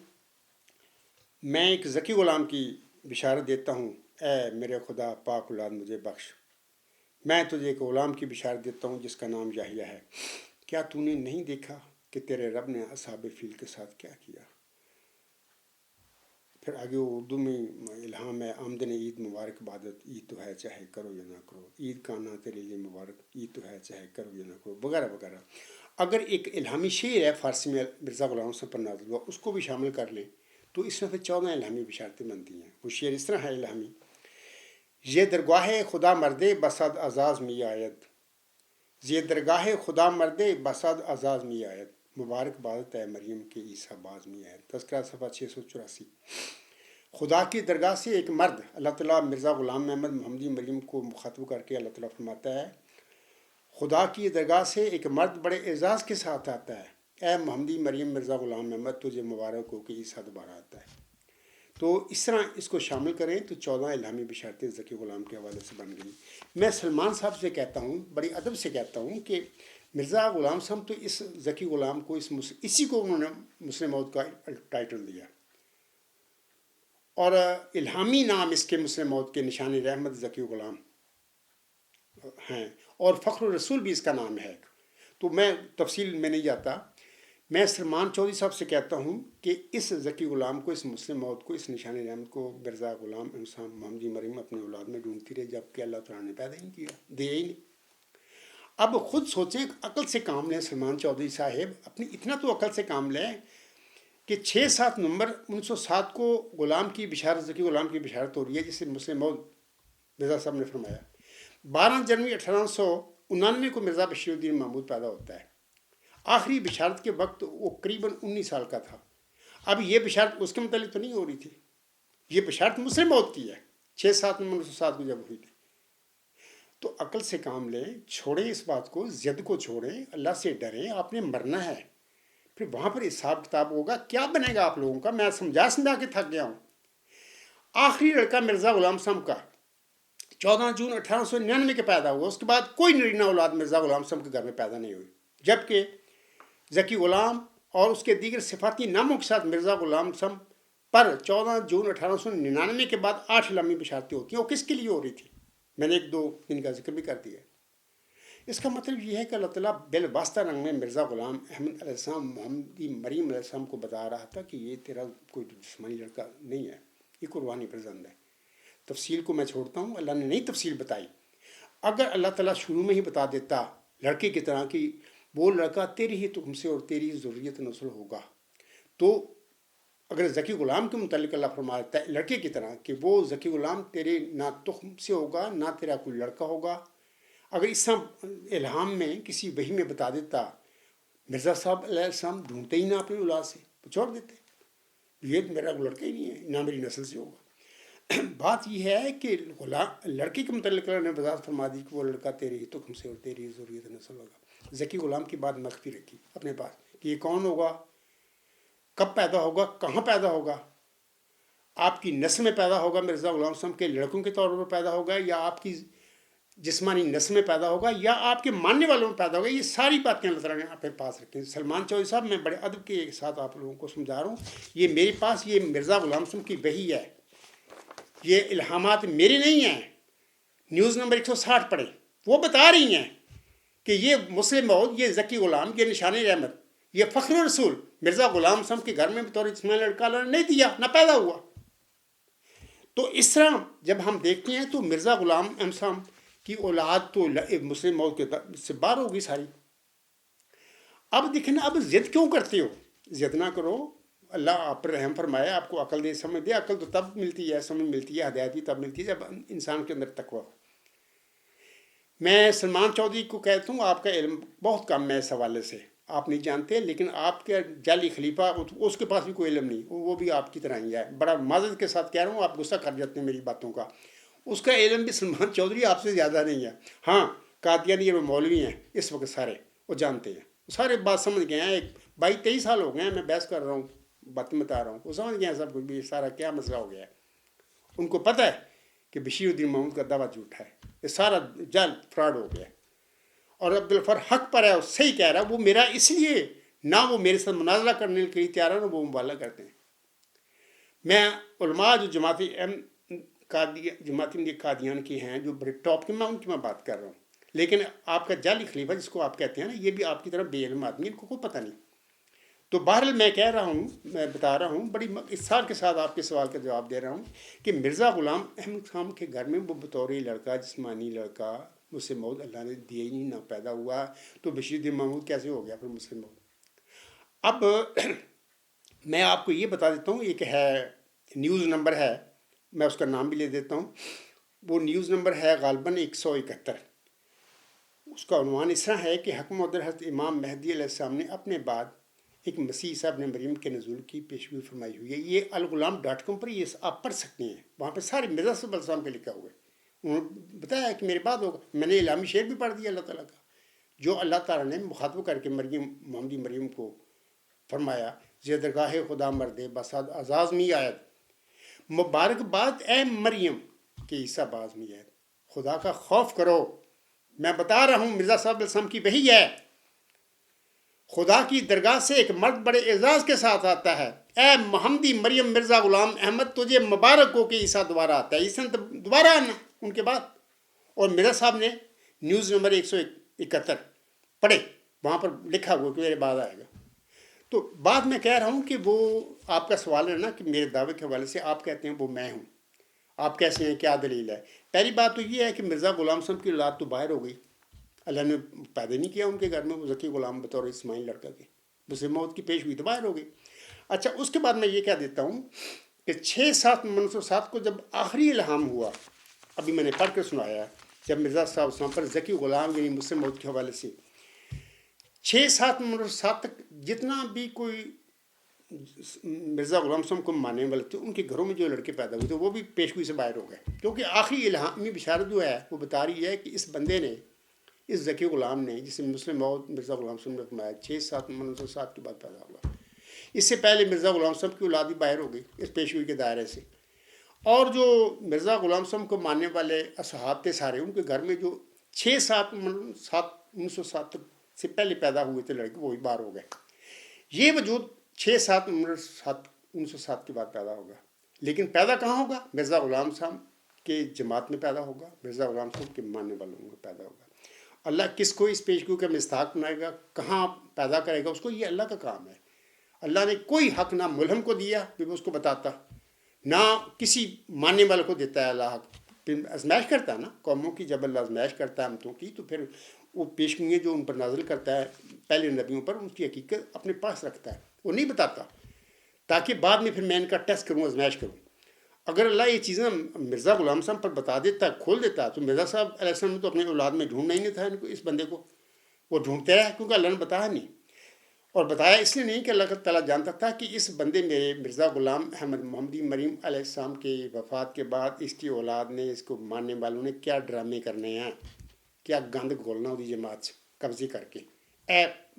میں ایک ذکی غلام کی بشارت دیتا ہوں، اے میرے خدا پاک اولاد مجھے بخش، میں تجھے ایک غلام کی بشارت دیتا ہوں جس کا نام یحییٰ ہے۔ کیا تو نے نہیں دیکھا کہ تیرے رب نے اصحاب فیل کے ساتھ کیا کیا؟ پھر آگے وہ اردو میں الہام ہے، آمدن عید مبارک عبادت، عید تو ہے چاہے کرو یا نہ کرو، عید کا آنا تیرے لیے مبارک، عید تو ہے چاہے کرو یا نہ کرو، وغیرہ وغیرہ۔ اگر ایک الہامی شعر ہے فارسی میں مرزا غلام صاحب پر نازل ہوا، اس کو بھی شامل کر لیں تو اس میں پھر 14 الہامی بشارتیں بنتی ہیں۔ وہ شعر اس طرح ہے الہامی: یہ درگاہ خدا مردے بسد اعزاز می آید، یہ درگاہ خدا مردے بسد اعزاز می آید، مبارک بادت ہے مریم کے عیسیٰ باز می آید۔ تذکرہ صفحہ 684۔ خدا کی درگاہ سے ایک مرد، اللہ تعالیٰ مرزا غلام محمد محمدی مریم کو مخاطب کر کے اللہ تعالیٰ فرماتا ہے، خدا کی درگاہ سے ایک مرد بڑے اعزاز کے ساتھ آتا ہے، اے محمدی مریم مرزا غلام محمد تجھے مبارک ہو کہ عیسیٰ دوبارہ آتا ہے۔ تو اس طرح اس کو شامل کریں تو 14 الہامی بشارتیں ذکی غلام کے حوالے سے بن گئی۔ میں سلمان صاحب سے کہتا ہوں، بڑی ادب سے کہتا ہوں کہ مرزا غلام صاحب تو اس ذکی غلام کو اسی کو انہوں نے مسلم موعود کا ٹائٹل دیا، اور الہامی نام اس کے مسلم موعود کے نشان رحمت ذکی غلام ہیں، اور فخر الرسول بھی اس کا نام ہے۔ تو میں تفصیل میں نہیں جاتا، میں سلمان چودھری صاحب سے کہتا ہوں کہ اس ذکی غلام کو، اس مسلم موعود کو، اس نشان رحمت کو مرزا غلام انسان محمدی مریم اپنی اولاد میں ڈھونڈتی رہے، جب کہ اللہ تعالیٰ نے پیدا ہی نہیں کیا، دیا ہی نہیں۔ اب خود سوچیں، عقل سے کام لیں سلمان چودھری صاحب، اپنی اتنا تو عقل سے کام لیں کہ 6/7/1907 کو غلام کی بشارت، ذکی غلام کی بشارت ہو رہی ہے جسے مسلم موعود مرزا صاحب نے فرمایا۔ 12 جنوری 1899 کو مرزا بشیر الدین محمود پیدا ہوتا ہے۔ آخری بشارت کے وقت وہ قریباً 19 سال کا تھا۔ اب یہ بشارت اس کے متعلق تو نہیں ہو رہی تھی، یہ بشارت مسلم موعود کی ہے 6/7/1907 کو جب ہوئی تھی۔ تو عقل سے کام لیں، چھوڑیں اس بات کو، ضد کو چھوڑیں، اللہ سے ڈریں، آپ نے مرنا ہے، پھر وہاں پر حساب کتاب ہوگا، کیا بنے گا آپ لوگوں کا؟ میں سمجھا کے تھک گیا ہوں۔ آخری لڑکا مرزا غلام صاحب کا 14 جون 1899 کے پیدا ہوا، اس کے بعد کوئی نرینہ اولاد مرزا غلام صاحب کے گھر میں پیدا نہیں ہوئی، جبکہ ذکی غلام اور اس کے دیگر صفاتی ناموں کے ساتھ مرزا غلام صاحب پر 14 جون 1899 کے بعد 8 الہامی بشارتیں ہوتی ہیں۔ وہ کس کے لیے ہو رہی تھی؟ میں نے 1-2 دن کا ذکر بھی کر دیا۔ اس کا مطلب یہ ہے کہ اللہ تعالیٰ بالواسطہ رنگ میں مرزا غلام احمد علیہ السلام محمدی مریم علیہ السلام کو بتا رہا تھا کہ یہ تیرا کوئی جسمانی لڑکا نہیں ہے، یہ قربانی پسند ہے۔ تفصیل کو میں چھوڑتا ہوں، اللہ نے نہیں تفصیل بتائی۔ اگر اللہ تعالیٰ شروع میں ہی بتا دیتا لڑکے کی طرح کہ وہ لڑکا تیری ہی تخم سے اور تیری ذریت نسل ہوگا، تو اگر ذکی غلام کے متعلق اللہ فرما دیتا ہے لڑکے کی طرح کہ وہ ذکی غلام تیرے نہ تخم سے ہوگا نہ تیرا کوئی لڑکا ہوگا، اگر اس طرح الہام میں کسی وحی میں بتا دیتا، مرزا صاحب علیہ السلام ڈھونڈتے ہی نہ اپنی اولاد سے، چھوڑ دیتے، یہ میرا لڑکا ہی نہیں ہے، نہ میری نسل سے ہوگا۔ بات یہ ہے کہ لڑکی کے متعلق اللہ نے وضاحت فرما دی کہ وہ لڑکا تیری تخم سے اور تیری ذریت نسل ہوگا۔ ذکی غلام کی بات مخفی رکھی اپنے پاس کہ یہ کون ہوگا، کب پیدا ہوگا، کہاں پیدا ہوگا، آپ کی نسل میں پیدا ہوگا، مرزا غلام صاحب کے لڑکوں کے طور پر پیدا ہوگا، یا آپ کی جسمانی نسل میں پیدا ہوگا، یا آپ کے ماننے والوں میں پیدا ہوگا، یہ ساری باتیں اللہ تعالیٰ نے اپنے پاس رکھی۔ سلمان چودھری صاحب، میں بڑے ادب کے ساتھ آپ لوگوں کو سمجھا رہا ہوں، یہ میرے پاس یہ مرزا غلام صاحب کی وحی ہے، یہ الہامات میرے نہیں ہیں۔ نیوز نمبر 160 پڑھیں، وہ بتا رہی ہیں کہ یہ مسلم موعود، یہ ذکی غلام، یہ نشان رحمت، یہ فخر الرسول مرزا غلام صاحب کے گھر میں بطور جسمانی لڑکا اللہ نے نہیں دیا، نہ پیدا ہوا۔ تو اس طرح جب ہم دیکھتے ہیں تو مرزا غلام احمد صاحب کی اولاد تو مسلم موعود کے سے باہر ہوگی ساری۔ اب دیکھیں نا، اب ضد کیوں کرتے ہو؟ ضد نہ کرو، اللہ آپ پر رحم فرمائے، آپ کو عقل دے، سمجھ دے۔ عقل تو تب ملتی ہے، سمجھ ملتی ہے، ہدایت بھی تب ملتی ہے جب انسان کے اندر تقویٰ ہو۔ میں سلمان چودھری کو کہتا ہوں، آپ کا علم بہت کم ہے اس حوالے سے، آپ نہیں جانتے، لیکن آپ کے جعلی خلیفہ اس کے پاس بھی کوئی علم نہیں، وہ بھی آپ کی طرح ہی ہے۔ بڑا معذرت کے ساتھ کہہ رہا ہوں، آپ غصہ کر جاتے ہیں میری باتوں کا، اس کا علم بھی سلمان چودھری آپ سے زیادہ نہیں ہے۔ ہاں، قادیانی وہ مولوی ہیں اس وقت سارے، وہ جانتے ہیں، سارے بات سمجھ گئے ہیں۔ 22-23 سال ہو گئے ہیں میں بحث کر رہا ہوں باتیں بتا رہا ہوں، وہ سمجھ گئے سب کچھ بھی سارا کیا مسئلہ ہو گیا ہے. ان کو پتہ ہے کہ بشیر الدین محمود کا دعویٰ جھوٹا ہے، یہ سارا جل فراڈ ہو گیا. اور عبدالغفار حق پر ہے، وہ صحیح کہہ رہا ہے. وہ میرا اس لیے نہ وہ میرے ساتھ مناظرہ کرنے کے لیے تیار ہے، نہ وہ مبالغہ کرتے ہیں. میں علماء جو جماعت احمدیہ قادیان کی ہیں، جو بڑے ٹاپ کے، میں ان کی میں بات کر رہا ہوں. لیکن آپ کا جعلی خلیفہ جس کو آپ کہتے ہیں نا، یہ بھی آپ کی طرح بے علم آدمی ہے، ان کو کوئی پتہ نہیں. تو بہرحال میں کہہ رہا ہوں، میں بتا رہا ہوں، بڑی اختصار کے ساتھ آپ کے سوال کا جواب دے رہا ہوں کہ مرزا غلام احمد خان کے گھر میں وہ بطور لڑکا، جسمانی لڑکا، مسلم موعود اللہ نے دیے ہی نہیں، نہ پیدا ہوا. تو بشیر الدین محمود کیسے ہو گیا پھر مسلم موعود؟ اب میں آپ کو یہ بتا دیتا ہوں، ایک ہے نیوز نمبر ہے، میں اس کا نام بھی لے دیتا ہوں. وہ نیوز نمبر ہے غالباً 171. اس کا عنوان اس طرح ہے کہ حکم حضرت امام مہدی علیہ السلام نے اپنے بعد ایک مسیح عیسیٰ ابن مریم کے نزول کی پیشگوئی فرمائی ہوئی ہے. یہ الغلام.com پر یہ آپ پڑھ سکتے ہیں، وہاں پہ سارے مرزا صاحب علیہ السلام پہ لکھا ہوا ہے. انہوں نے بتایا کہ میرے بعد ہوگا. میں نے اعلامی شعر بھی پڑھ دیا اللہ تعالیٰ کا، جو اللہ تعالیٰ نے مخاطب کر کے محمدی مریم کو فرمایا، زیدرگاہ خدا مردے بساد اعزاز می آیت، مبارک باد اے مریم کہ عیسیٰ باز می آیت. خدا کا خوف کرو. میں بتا رہا ہوں مرزا صاحب علیہ السلام کی وحی ہے. خدا کی درگاہ سے ایک مرد بڑے اعزاز کے ساتھ آتا ہے، اے محمدی مریم مرزا غلام احمد، تجھے مبارک ہو کہ عیسیٰ دوبارہ آتا ہے. عیسیٰ نے دوبارہ آنا ان کے بعد. اور مرزا صاحب نے نیوز نمبر 171 پڑھے، وہاں پر لکھا ہوا کہ میرے بعد آئے گا. تو بعد میں کہہ رہا ہوں کہ وہ آپ کا سوال ہے نا کہ میرے دعوے کے حوالے سے آپ کہتے ہیں وہ میں ہوں، آپ کیسے ہیں، کیا دلیل ہے؟ پہلی بات تو یہ ہے کہ مرزا غلام صاحب کی اولاد تو باہر ہو گئی، اللہ نے پیدا نہیں کیا ان کے گھر میں. وہ ذکی غلام بطور اسماعیل لڑکا کے مسلم موت کی پیش ہوئی تو باہر ہو گئی. اچھا، اس کے بعد میں یہ کہہ دیتا ہوں کہ 6/7/1907 کو جب آخری الہام ہوا، ابھی میں نے پڑھ کے سنایا، جب مرزا صاحب اسلام پر ذکی غلام یعنی مسلم موت کے حوالے سے 6/7/1907 تک جتنا بھی کوئی مرزا غلام صاحب کو ماننے والے تھے، ان کے گھروں میں جو لڑکے پیدا ہوئے تھے وہ بھی پیشگوئی سے باہر ہو گئے. کیونکہ آخری الہامی بشارت جو ہے وہ بتا رہی ہے کہ اس بندے نے، اس ذکی غلام نے، جسے مسلم موعود مرزا غلام صاحب نے فرمایا 6/7/1907 کے بعد پیدا ہوا. اس سے پہلے مرزا غلام صاحب کی اولاد بھی باہر ہو گئی اس پیشگوئی کے دائرے سے. اور جو مرزا غلام صاحب کو ماننے والے اصحاب تھے سارے، ان کے گھر میں جو 6/7/1907 سے پہلے پیدا ہوئے تھے لڑکے، وہ بھی باہر ہو گئے. یہ وجود 6/7/1907 کے بعد پیدا ہوگا. لیکن پیدا کہاں ہوگا؟ مرزا غلام صاحب کے جماعت میں پیدا ہوگا، مرزا غلام صاحب کے ماننے والوں میں پیدا ہوگا. اللہ کس کو اس پیشگوئی کا مستحق بنائے گا، کہاں پیدا کرے گا اس کو، یہ اللہ کا کام ہے. اللہ نے کوئی حق نہ ملہم کو دیا کہ وہ اس کو بتاتا، نہ کسی ماننے والے کو دیتا ہے اللہ حق. پھر آزمائش کرتا ہے نا قوموں کی، جب اللہ آزمائش کرتا ہے امتوں کی، تو پھر وہ پیشگوئیاں جو ان پر نازل کرتا ہے پہلے نبیوں پر، ان کی حقیقت اپنے پاس رکھتا ہے، وہ نہیں بتاتا، تاکہ بعد میں پھر میں ان کا ٹیسٹ کروں، آزمائش کروں. اگر اللہ یہ چیزیں مرزا غلام صاحب پر بتا دیتا، کھول دیتا، تو مرزا صاحب علیہ السلام نے تو اپنے اولاد میں ڈھونڈنا ہی نہیں تھا ان کو، اس بندے کو. وہ ڈھونڈتے رہے کیونکہ اللہ نے بتایا نہیں. اور بتایا اس لیے نہیں کہ اللہ تعالیٰ جانتا تھا کہ اس بندے میرے مرزا غلام احمد محمدی مریم علیہ السلام کے وفات کے بعد اس کی اولاد نے، اس کو ماننے والوں نے کیا ڈرامے کرنے ہیں، کیا گند گھولنا ہوتی جماعت سے قبضے کر کے.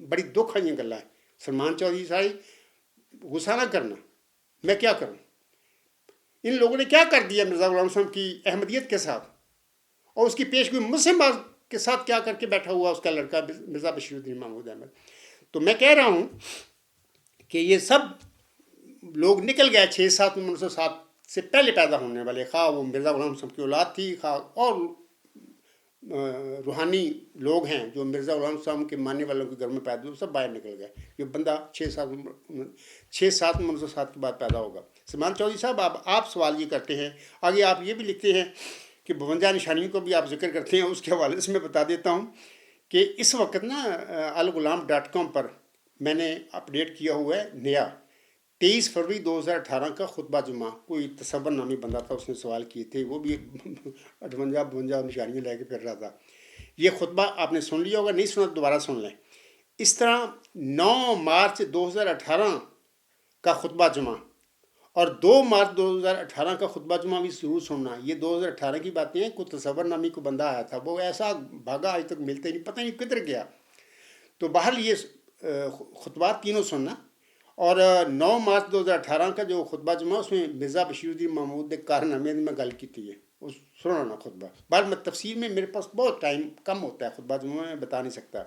بڑی دکھ ہے یہ گلیں. سلمان چودھری صاحب غصہ نہ کرنا، میں کیا کروں. ان لوگوں نے کیا کر دیا مرزا غلام صاحب کی احمدیت کے ساتھ، اور اس کی پیشگوئی مسلم باز کے ساتھ کیا کر کے بیٹھا ہوا اس کا لڑکا مرزا بشیر الدین محمود احمد. تو میں کہہ رہا ہوں کہ یہ سب لوگ نکل گئے 6/7/1907 سے پہلے پیدا ہونے والے، خواہ وہ مرزا غلام صاحب کی اولاد تھی، خواہ اور روحانی لوگ ہیں جو مرزا غلام صاحب کے ماننے والوں کے گھر میں پیدا ہوئے، سب باہر نکل گئے. یہ بندہ 6/7/1907 کے بعد پیدا ہوگا. سلمان چودھری صاحب آپ سوال یہ کرتے ہیں، آگے آپ یہ بھی لکھتے ہیں کہ 52 نشانیوں کو بھی آپ ذکر کرتے ہیں. اس کے حوالے سے میں بتا دیتا ہوں کہ اس وقت نا الغلام.com پر میں نے اپڈیٹ کیا ہوا ہے نیا 23 فروری 2018 کا خطبہ جمعہ. کوئی تصور نامی بندہ تھا، اس نے سوال کیے تھے، وہ بھی 58 نشانیاں لے کے پھر رہا تھا. یہ خطبہ آپ نے سن لیا ہوگا، نہیں سنا دوبارہ سن لیں. اس طرح 9 مارچ 2018 کا خطبہ جمعہ اور 2 مارچ 2018 کا خطبہ جمعہ بھی ضرور سننا. یہ 2018 کی باتیں ہیں. کوئی تصور نامی کو بندہ آیا تھا، وہ ایسا بھاگا، آج تک ملتے نہیں، پتہ نہیں کدھر گیا. تو بہرحال یہ خطبات تینوں سننا. اور 9 مارچ 2018 کا جو خطبہ جمعہ اس میں مرزا بشیر الدین محمود نے کارنامے میں گل کی ہے، اس سنانا خطبہ بعد میں تفصیل میں، میرے پاس بہت ٹائم کم ہوتا ہے خطبہ جمعہ میں بتا نہیں سکتا.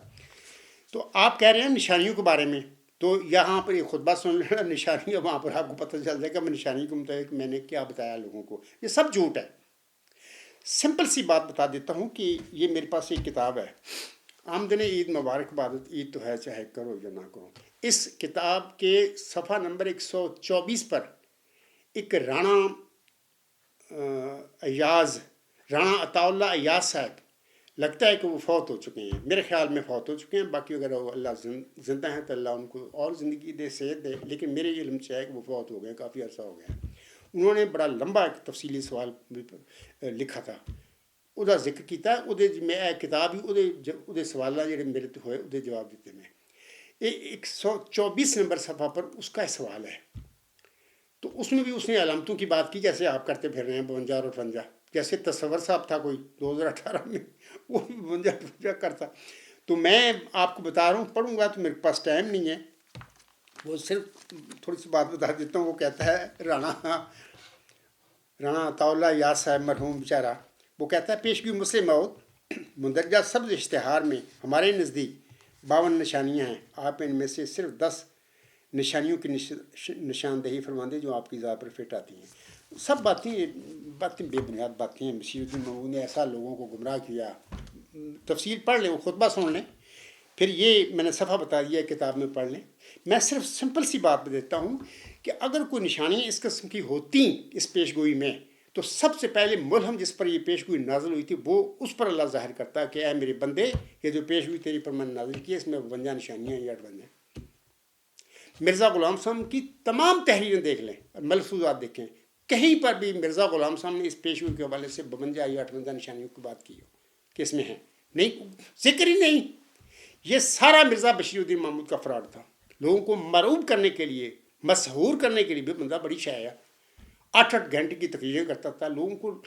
تو آپ کہہ رہے ہیں نشانیوں کے بارے میں، تو یہاں پر یہ خطبہ سن لینا نشانیاں، وہاں پر آپ کو پتہ چل جائے گا میں نشانی کے متعلق میں نے کیا بتایا لوگوں کو. یہ سب جھوٹ ہے. سمپل سی بات بتا دیتا ہوں کہ یہ میرے پاس ایک کتاب ہے، آمدن عید مبارک بادت، عید تو ہے چاہے کرو یا نہ کرو. اس کتاب کے صفحہ نمبر 124 پر ایک رانا عطا اللہ ایاز صاحب، لگتا ہے کہ وہ فوت ہو چکے ہیں، میرے خیال میں فوت ہو چکے ہیں، باقی اگر وہ اللہ زندہ ہیں تو اللہ ان کو اور زندگی دے، صحت دے، لیکن میرے علم سے ہے کہ وہ فوت ہو گئے، کافی عرصہ ہو گیا. انہوں نے بڑا لمبا ایک تفصیلی سوال لکھا تھا، وہ ذکر کیتا ہے، میں کتاب ہی وہ سوال جڑے میرے تو ہوئے وہ جواب دیتے میں. 124 نمبر صفحہ پر اس کا سوال ہے. تو اس میں بھی اس نے علامتوں کی بات کی جیسے آپ کرتے پھر رہے ہیں 52 اور 58، جیسے تصور صاحب تھا کوئی 2018 میں وہ 52 58 کرتا. تو میں آپ کو بتا رہا ہوں، پڑھوں گا تو میرے پاس ٹائم نہیں ہے، وہ صرف تھوڑی سی بات بتا دیتا ہوں. وہ کہتا ہے رانا عطا اللہ ایاز صاحب مرحوم بیچارہ، وہ کہتا ہے پیشگی مسلم موت مندرجہ سبز اشتہار میں ہمارے نزدیک 52 نشانیاں ہیں. آپ ان میں سے صرف 10 نشانیوں کی نشاندہی فرماندے جو آپ کی ذات پر فٹ آتی ہیں. سب باتیں بے بنیاد باتیں ہیں. بشیر الدین محمود نے ایسا لوگوں کو گمراہ کیا. تفصیل پڑھ لیں، وہ خطبہ سن لیں، پھر یہ میں نے صفحہ بتا دیا کتاب میں پڑھ لیں. میں صرف سمپل سی بات دیتا ہوں کہ اگر کوئی نشانیاں اس قسم کی ہوتی اس پیشگوئی میں، تو سب سے پہلے ملہم جس پر یہ پیشگوئی نازل ہوئی تھی وہ اس پر اللہ ظاہر کرتا ہے کہ اے میرے بندے، یہ جو پیشگوئی تیری پر میں نے نازل کی ہے اس میں 52 نشانیاں یا 58. مرزا غلام صاحب کی تمام تحریریں دیکھ لیں، ملفوظات دیکھیں، کہیں پر بھی مرزا غلام صاحب نے اس پیشگوئی کے حوالے سے 52 یا 58 نشانیوں کی بات کی ہو کہ اس میں ہیں، نہیں، ذکر ہی نہیں. یہ سارا مرزا بشیر الدین محمود کا فراڈ تھا. لوگوں کو مرعوب کرنے کے لیے، مسحور کرنے کے لیے بھی بندہ بڑی شے ہے. 8 گھنٹے کی تقریریں کرتا تھا، لوگوں کو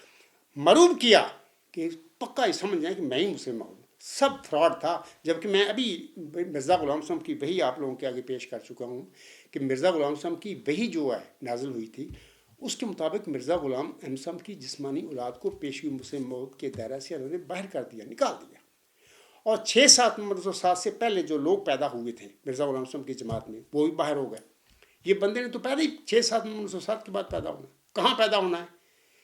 مرعوب کیا کہ پکا یہ سمجھ جائیں کہ میں ہی مسلم ہوں. سب فراڈ تھا. جبکہ میں ابھی مرزا غلام صاحب کی وحی آپ لوگوں کے آگے پیش کر چکا ہوں کہ مرزا غلام صاحب کی وحی جو ہے نازل ہوئی تھی، اس کے مطابق مرزا غلام احمد صاحب کی جسمانی اولاد کو پیشگی مسلم موت کے دائرہ سے انہوں نے باہر کر دیا، نکال دیا. اور 6-7 نمبر 1907 سے پہلے جو لوگ پیدا ہوئے تھے مرزا غلام صاحب کی جماعت میں، وہ بھی باہر ہو گئے. یہ بندے نے تو پیدا ہی 6-7 نمبر 1907 کے بعد پیدا ہونا. کہاں پیدا ہونا ہے،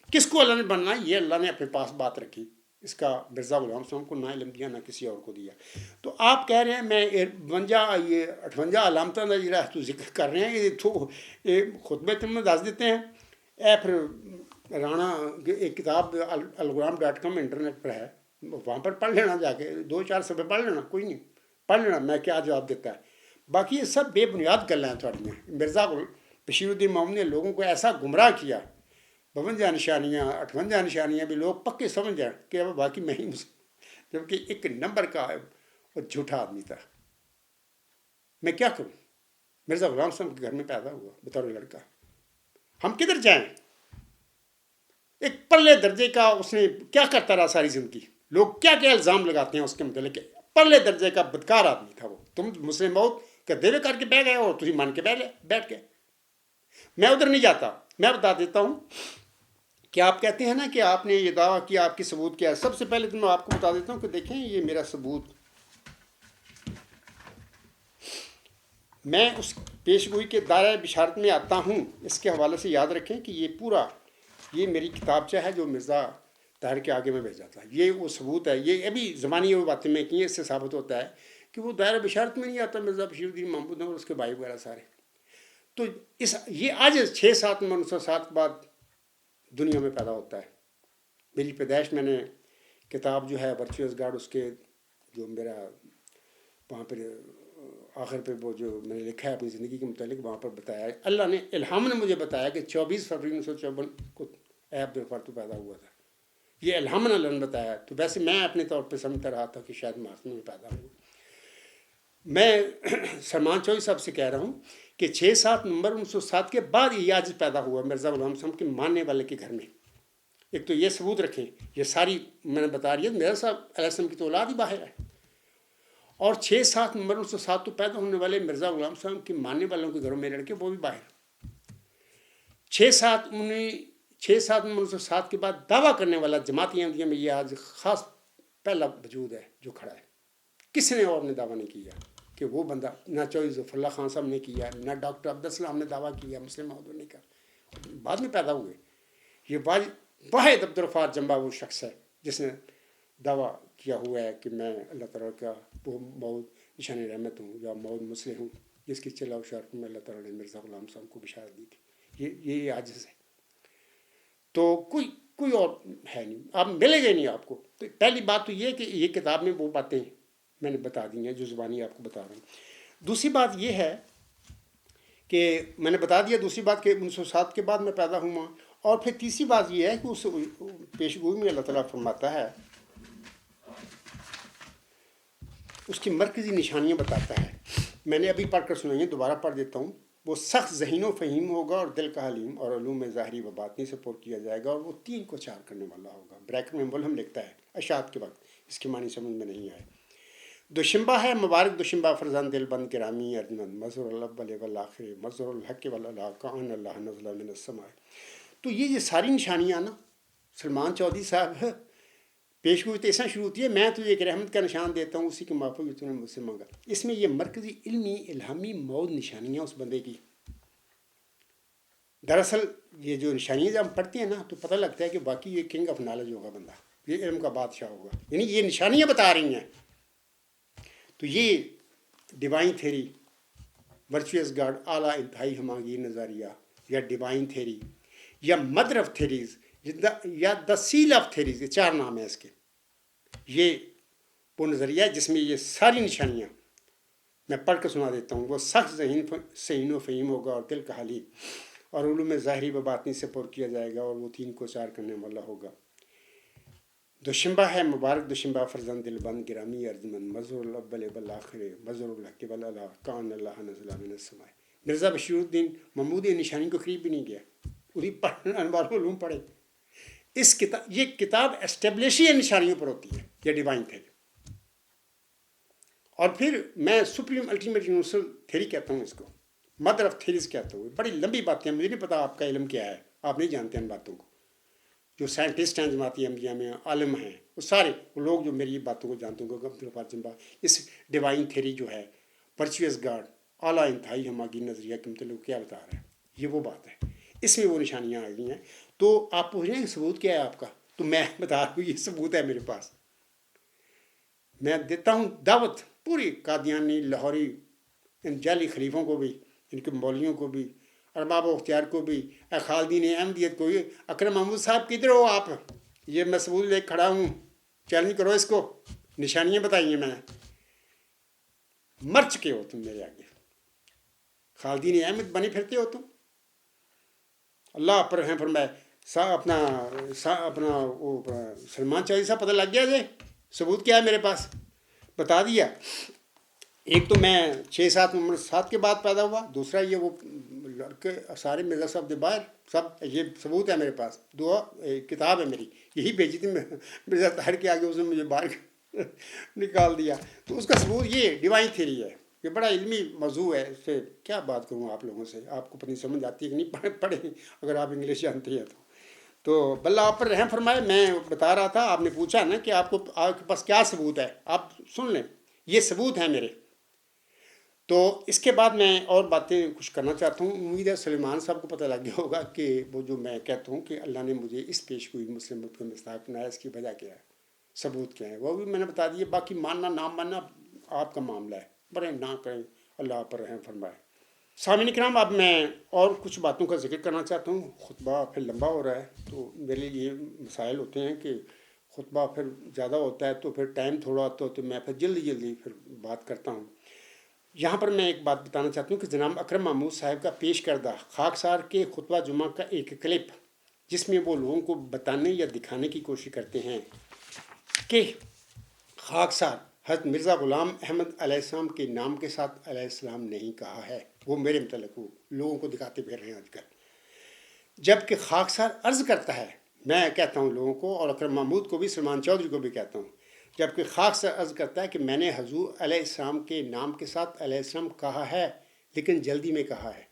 کس کو اللہ نے بننا ہے، یہ اللہ نے اپنے پاس بات رکھی. اس کا مرزا غلام صاحب کو نہ علم دیا نہ کسی اور کو دیا. تو آپ کہہ رہے ہیں میں 58 علامتوں کا جڑا تو ذکر کر رہے ہیں، یہ تو خطبے تم میں دس دیتے ہیں. پھر رانا ایک کتاب الغلام.com انٹرنیٹ پر ہے، وہاں پر پڑھ لینا، جا کے 2-4 صفحے پڑھ لینا، کوئی نہیں، پڑھ لینا میں کیا جواب دیتا ہے. باقی یہ سب بے بنیاد گلیں ہیں تھوڑی میں. مرزا بشیر الدین محمود نے لوگوں کو ایسا گمراہ کیا، 52 نشانیاں 58 نشانیاں بھی لوگ پکے سمجھ جائیں کہ اب باقی میں ہی جبکہ ایک نمبر کا وہ جھوٹا آدمی تھا. میں کیا کروں، مرزا غلام صاحب کے گھر میں پیدا ہوا بطور لڑکا، ہم کدھر جائیں. ایک پرلے درجے کا اس نے کیا کرتا رہا ساری زندگی، لوگ کیا کیا الزام لگاتے ہیں اس کے متعلق. پرلے درجے کا بدکار آدمی تھا وہ. تم مسلم موت کا دیوے کر کے بیٹھ گئے اور تھی مان کے بیٹھ گئے. میں ادھر نہیں جاتا. میں بتا دیتا ہوں کہ آپ کہتے ہیں نا کہ آپ نے یہ دعویٰ کیا، آپ کی ثبوت کیا ہے. سب سے پہلے تو میں آپ کو بتا دیتا ہوں کہ دیکھیں یہ میرا ثبوت، میں اس پیشگوئی کے دائرۂ بشارت میں آتا ہوں. اس کے حوالے سے یاد رکھیں کہ یہ پورا یہ میری کتابچہ ہے جو مرزا طاہر کے آگے میں بھیجا تھا. یہ وہ ثبوت ہے. یہ ابھی زمانی وہ باتیں میں کی ہیں، اس سے ثابت ہوتا ہے کہ وہ دائرۂ بشارت میں نہیں آتا مرزا بشیر الدین محمود اور اس کے بھائی وغیرہ سارے. تو یہ آج 6-7 نمبر 1907 کے بعد دنیا میں پیدا ہوتا ہے. میری پیدائش میں نے کتاب جو ہے ورچوئس گاڈ، اس کے جو میرا وہاں پر آخر پہ وہ جو میں نے لکھا ہے اپنی زندگی کے متعلق، وہاں پر بتایا ہے اللہ نے الہام نے مجھے بتایا کہ 24 فروری 1954 کو اے عبدالغفار تو پیدا ہوا تھا. یہ الہام نے اللہ نے بتایا. تو ویسے میں اپنے طور پہ سمجھتا رہا تھا کہ شاید مارچ میں پیدا ہوا. میں سلمان چوہدری صاحب سے کہہ رہا ہوں کہ 6-7 نومبر 1907 کے بعد یہ آج پیدا ہوا مرزا غلام صاحب کے ماننے والے کے گھر میں. ایک تو یہ ثبوت رکھیں، یہ ساری میں نے بتا رہی ہے مرزا صاحب علیہ السلام کی تو اولاد ہی باہر ہے. اور 6-7 نمبر 1907 تو پیدا ہونے والے مرزا غلام صاحب کے ماننے والوں کے گھروں میں لڑکے وہ بھی باہر. 6-7 نمبر 1907 کے بعد دعویٰ کرنے والا جماعت احمدیہ میں یہ آج خاص پہلا وجود ہے جو کھڑا ہے. کسی نے اور نے دعویٰ نہیں کیا کہ وہ بندہ، نہ چودھری ظفر اللہ خان صاحب نے کیا، نہ ڈاکٹر عبدالسلام نے دعویٰ کیا، مسلم محمود نے کہا، بعد میں پیدا ہوئے. یہ واحد عبدالغفار جمبا وہ شخص ہے جس نے دعویٰ کیا ہوا ہے کہ میں اللہ تعالیٰ کا وہ موعود نشان رحمت ہوں یا موعود مسلح ہوں، جس کی چلا و شارف میں اللہ تعالیٰ نے مرزا غلام صاحب کو بشارت دی تھی. یہ عاجز ہے. تو کوئی اور ہے نہیں، آپ ملے گا نہیں آپ کو. تو پہلی بات تو یہ کہ یہ کتاب میں وہ باتیں میں نے بتا دی ہیں جو زبانی آپ کو بتا رہا ہوں. دوسری بات یہ ہے کہ میں نے بتا دیا، دوسری بات کہ 1907 کے بعد میں پیدا ہوا. اور پھر تیسری بات یہ ہے کہ اس پیشگوئی میں اللہ تعالیٰ فرماتا ہے، اس کی مرکزی نشانیاں بتاتا ہے. میں نے ابھی پڑھ کر سنائی ہیں، دوبارہ پڑھ دیتا ہوں. وہ سخت ذہین و فہیم ہوگا اور دل کا حلیم، اور علوم ظاہری و باطنی سے پر کیا جائے گا، اور وہ 3 کو 4 کرنے والا ہوگا. بریکٹ میں ملہم لکھتا ہے اشاعت کے وقت، اس کی معنی سمجھ میں نہیں آئے. دوشنبہ ہے مبارک دوشنبہ فرزند دل بند گرامی ارجمند مظہر الاول والآخر مظہر الحق والالا کان اللہ نزل من السماء. تو یہ ساری نشانیاں نا سلمان چودھری صاحب پیشگوئی تو ایسا شروع ہوتی ہے، میں تجھے ایک رحمت کا نشان دیتا ہوں، اسی کے معافی تو نے مجھ سے مانگا. اس میں یہ مرکزی علمی الہامی موعود نشانیاں اس بندے کی. دراصل یہ جو نشانیاں جب ہم پڑھتے ہیں نا تو پتہ لگتا ہے کہ باقی یہ کنگ آف نالج ہوگا بندہ، یہ علم کا بادشاہ ہوگا. یعنی یہ نشانیاں بتا رہی ہیں. تو یہ ڈیوائن تھیری، ورچوئس گاڈ، اعلیٰ انتہائی ہمانگیر نظریہ یا ڈیوائن تھیری یا مدر آف تھیریز یا دا سیل آف تھیریز، یہ 4 نام ہیں اس کے. یہ وہ نظریہ ہے جس میں یہ ساری نشانیاں میں پڑھ کر سنا دیتا ہوں. وہ سخت ذہین و فہیم ہوگا اور دل کا حلیم، اور علوم ظاہری و باطنی سے پر کیا جائے گا، اور وہ 3 کو 4 کرنے والا ہوگا. دوشنبہ ہے مبارک دوشنبہ فرزند دل بند گرامی ارجمند مظہر الاول والآخر مظہر الحق والالا کان اللہ نزل من السماء. مرزا بشیر الدین محمود یہ نشانی کو قریب بھی نہیں گیا، وہی انوار العلوم پڑھے. یہ کتاب اسٹیبلش ہی نشانیوں پر ہوتی ہے، یہ ڈیوائن تھیری. اور پھر میں سپریم الٹیمیٹ یونیورسل تھیری کہتا ہوں، اس کو مدر آف تھیریز کہتا ہوں. بڑی لمبی باتیں ہیں، مجھے نہیں پتا آپ کا علم کیا ہے، آپ نہیں جانتے ان باتوں کو. جو سائنٹسٹ ہیں جماعت احمدیہ میں، عالم ہیں، وہ سارے وہ لوگ جو میری باتوں کو جانتے ہیں، عبدالغفار جمبا اس ڈیوائن تھیری جو ہے، ورچوئس گاڈ، اعلیٰ انتہائی ہمانگیر نظریہ کے متعلق کیا بتا رہا ہے، یہ وہ بات ہے. اس میں وہ نشانیاں آ گئی ہیں. تو آپ پوچھ رہے ہیں ثبوت کیا ہے آپ کا، تو میں بتا رہا ہوں یہ ثبوت ہے میرے پاس. میں دیتا ہوں دعوت پوری قادیانی لاہوری ان جعلی خلیفوں کو بھی، ان کے مولویوں کو بھی، ارباب و اختیار کو بھی، خالدین احمدیت کو بھی. اکرم محمود صاحب کدھر ہو آپ؟ یہ میں ثبوت لے کھڑا ہوں، چیلنج کرو اس کو. نشانیاں بتائی ہیں میں نے، مر چکے ہو تم میرے آگے. خالدین احمد بنے پھرتے ہو تم. اللہ پر ہیں فرمائے اپنا وہ سلمان چودھری صاحب پتہ لگ گیا جی ثبوت کیا ہے میرے پاس، بتا دیا. ایک تو میں 6-7 نمبر 7 کے بعد پیدا ہوا، دوسرا یہ وہ لڑکے سارے مرزا صاحب دے باہر سب، یہ ثبوت ہے میرے پاس. کتاب ہے میری، یہی بھیجی تھی میں مرزا طاہر کے آگے، اس نے مجھے باہر نکال دیا. تو اس کا ثبوت یہ ڈیوائن تھیری ہے. یہ بڑا علمی موضوع ہے، اس سے کیا بات کروں آپ لوگوں سے، آپ کو پتہ سمجھ آتی ہے کہ نہیں پڑھیں اگر آپ انگلش جانتے ہیں تو بلّہ آپ پر رحم فرمائے. میں بتا رہا تھا، آپ نے پوچھا نا کہ آپ کے پاس کیا ثبوت ہے، آپ سن لیں، یہ ثبوت ہیں میرے. تو اس کے بعد میں اور باتیں کچھ کرنا چاہتا ہوں. امید ہے سلیمان صاحب کو پتہ لگ گیا ہوگا کہ وہ جو میں کہتا ہوں کہ اللہ نے مجھے اس پیشگوئی مسلم ملک میں مستحق بنایا، اس کی وجہ کیا ہے، ثبوت کیا ہے، وہ بھی میں نے بتا دیا. باقی ماننا نہ ماننا آپ کا معاملہ ہے، بڑے نہ کریں، اللہ آپ پر رحم فرمائے. سامعین کرام، اب میں اور کچھ باتوں کا ذکر کرنا چاہتا ہوں. خطبہ پھر لمبا ہو رہا ہے، تو میرے لیے یہ مسائل ہوتے ہیں کہ خطبہ پھر زیادہ ہوتا ہے تو پھر ٹائم تھوڑا ہوتا ہے، تو میں پھر جلدی پھر بات کرتا ہوں. یہاں پر میں ایک بات بتانا چاہتا ہوں کہ جناب اکرم محمود صاحب کا پیش کردہ خاکسار کے خطبہ جمعہ کا ایک کلپ، جس میں وہ لوگوں کو بتانے یا دکھانے کی کوشش کرتے ہیں کہ خاکسار حضرت مرزا غلام احمد علیہ السلام کے نام کے ساتھ علیہ السلام نہیں کہا ہے، وہ میرے متعلق وہ لوگوں کو دکھاتے پھر رہے ہیں آج کل. جبکہ خاکسار عرض کرتا ہے، میں کہتا ہوں لوگوں کو، اور اکرم محمود کو بھی، سلمان چودھری کو بھی کہتا ہوں، جبکہ خاص سے عرض کرتا ہے کہ میں نے حضور علیہ السلام کے نام کے ساتھ علیہ السلام کہا ہے لیکن جلدی میں کہا ہے۔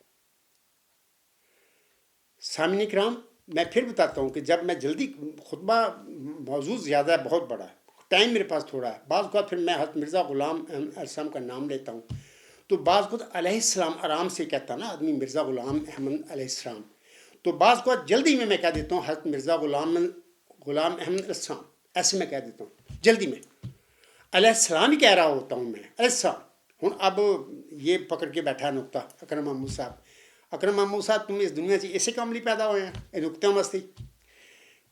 سامعین کرام، میں پھر بتاتا ہوں کہ جب میں جلدی خطبہ موضوع زیادہ ہے، بہت بڑا ہے، ٹائم میرے پاس تھوڑا ہے، بعض اوقات پھر میں حضرت مرزا غلام احمد علیہ السلام کا نام لیتا ہوں تو بعض اوقات علیہ السلام آرام سے کہتا نا آدمی مرزا غلام احمد علیہ السلام، تو بعض اوقات جلدی میں کہہ دیتا ہوں حضرت مرزا غلام احمد علیہ السلام، ایسے میں کہہ دیتا ہوں جلدی میں، علیہ السلام ہی کہہ رہا ہوتا ہوں میں، علیہ السلام۔ ہوں اب یہ پکڑ کے بیٹھا ہے نقطہ اکرم محمود صاحب، اکرم محمود صاحب تم اس دنیا سے ایسے کام نہیں پیدا ہوئے ہیں، یہ نقطہ مستی۔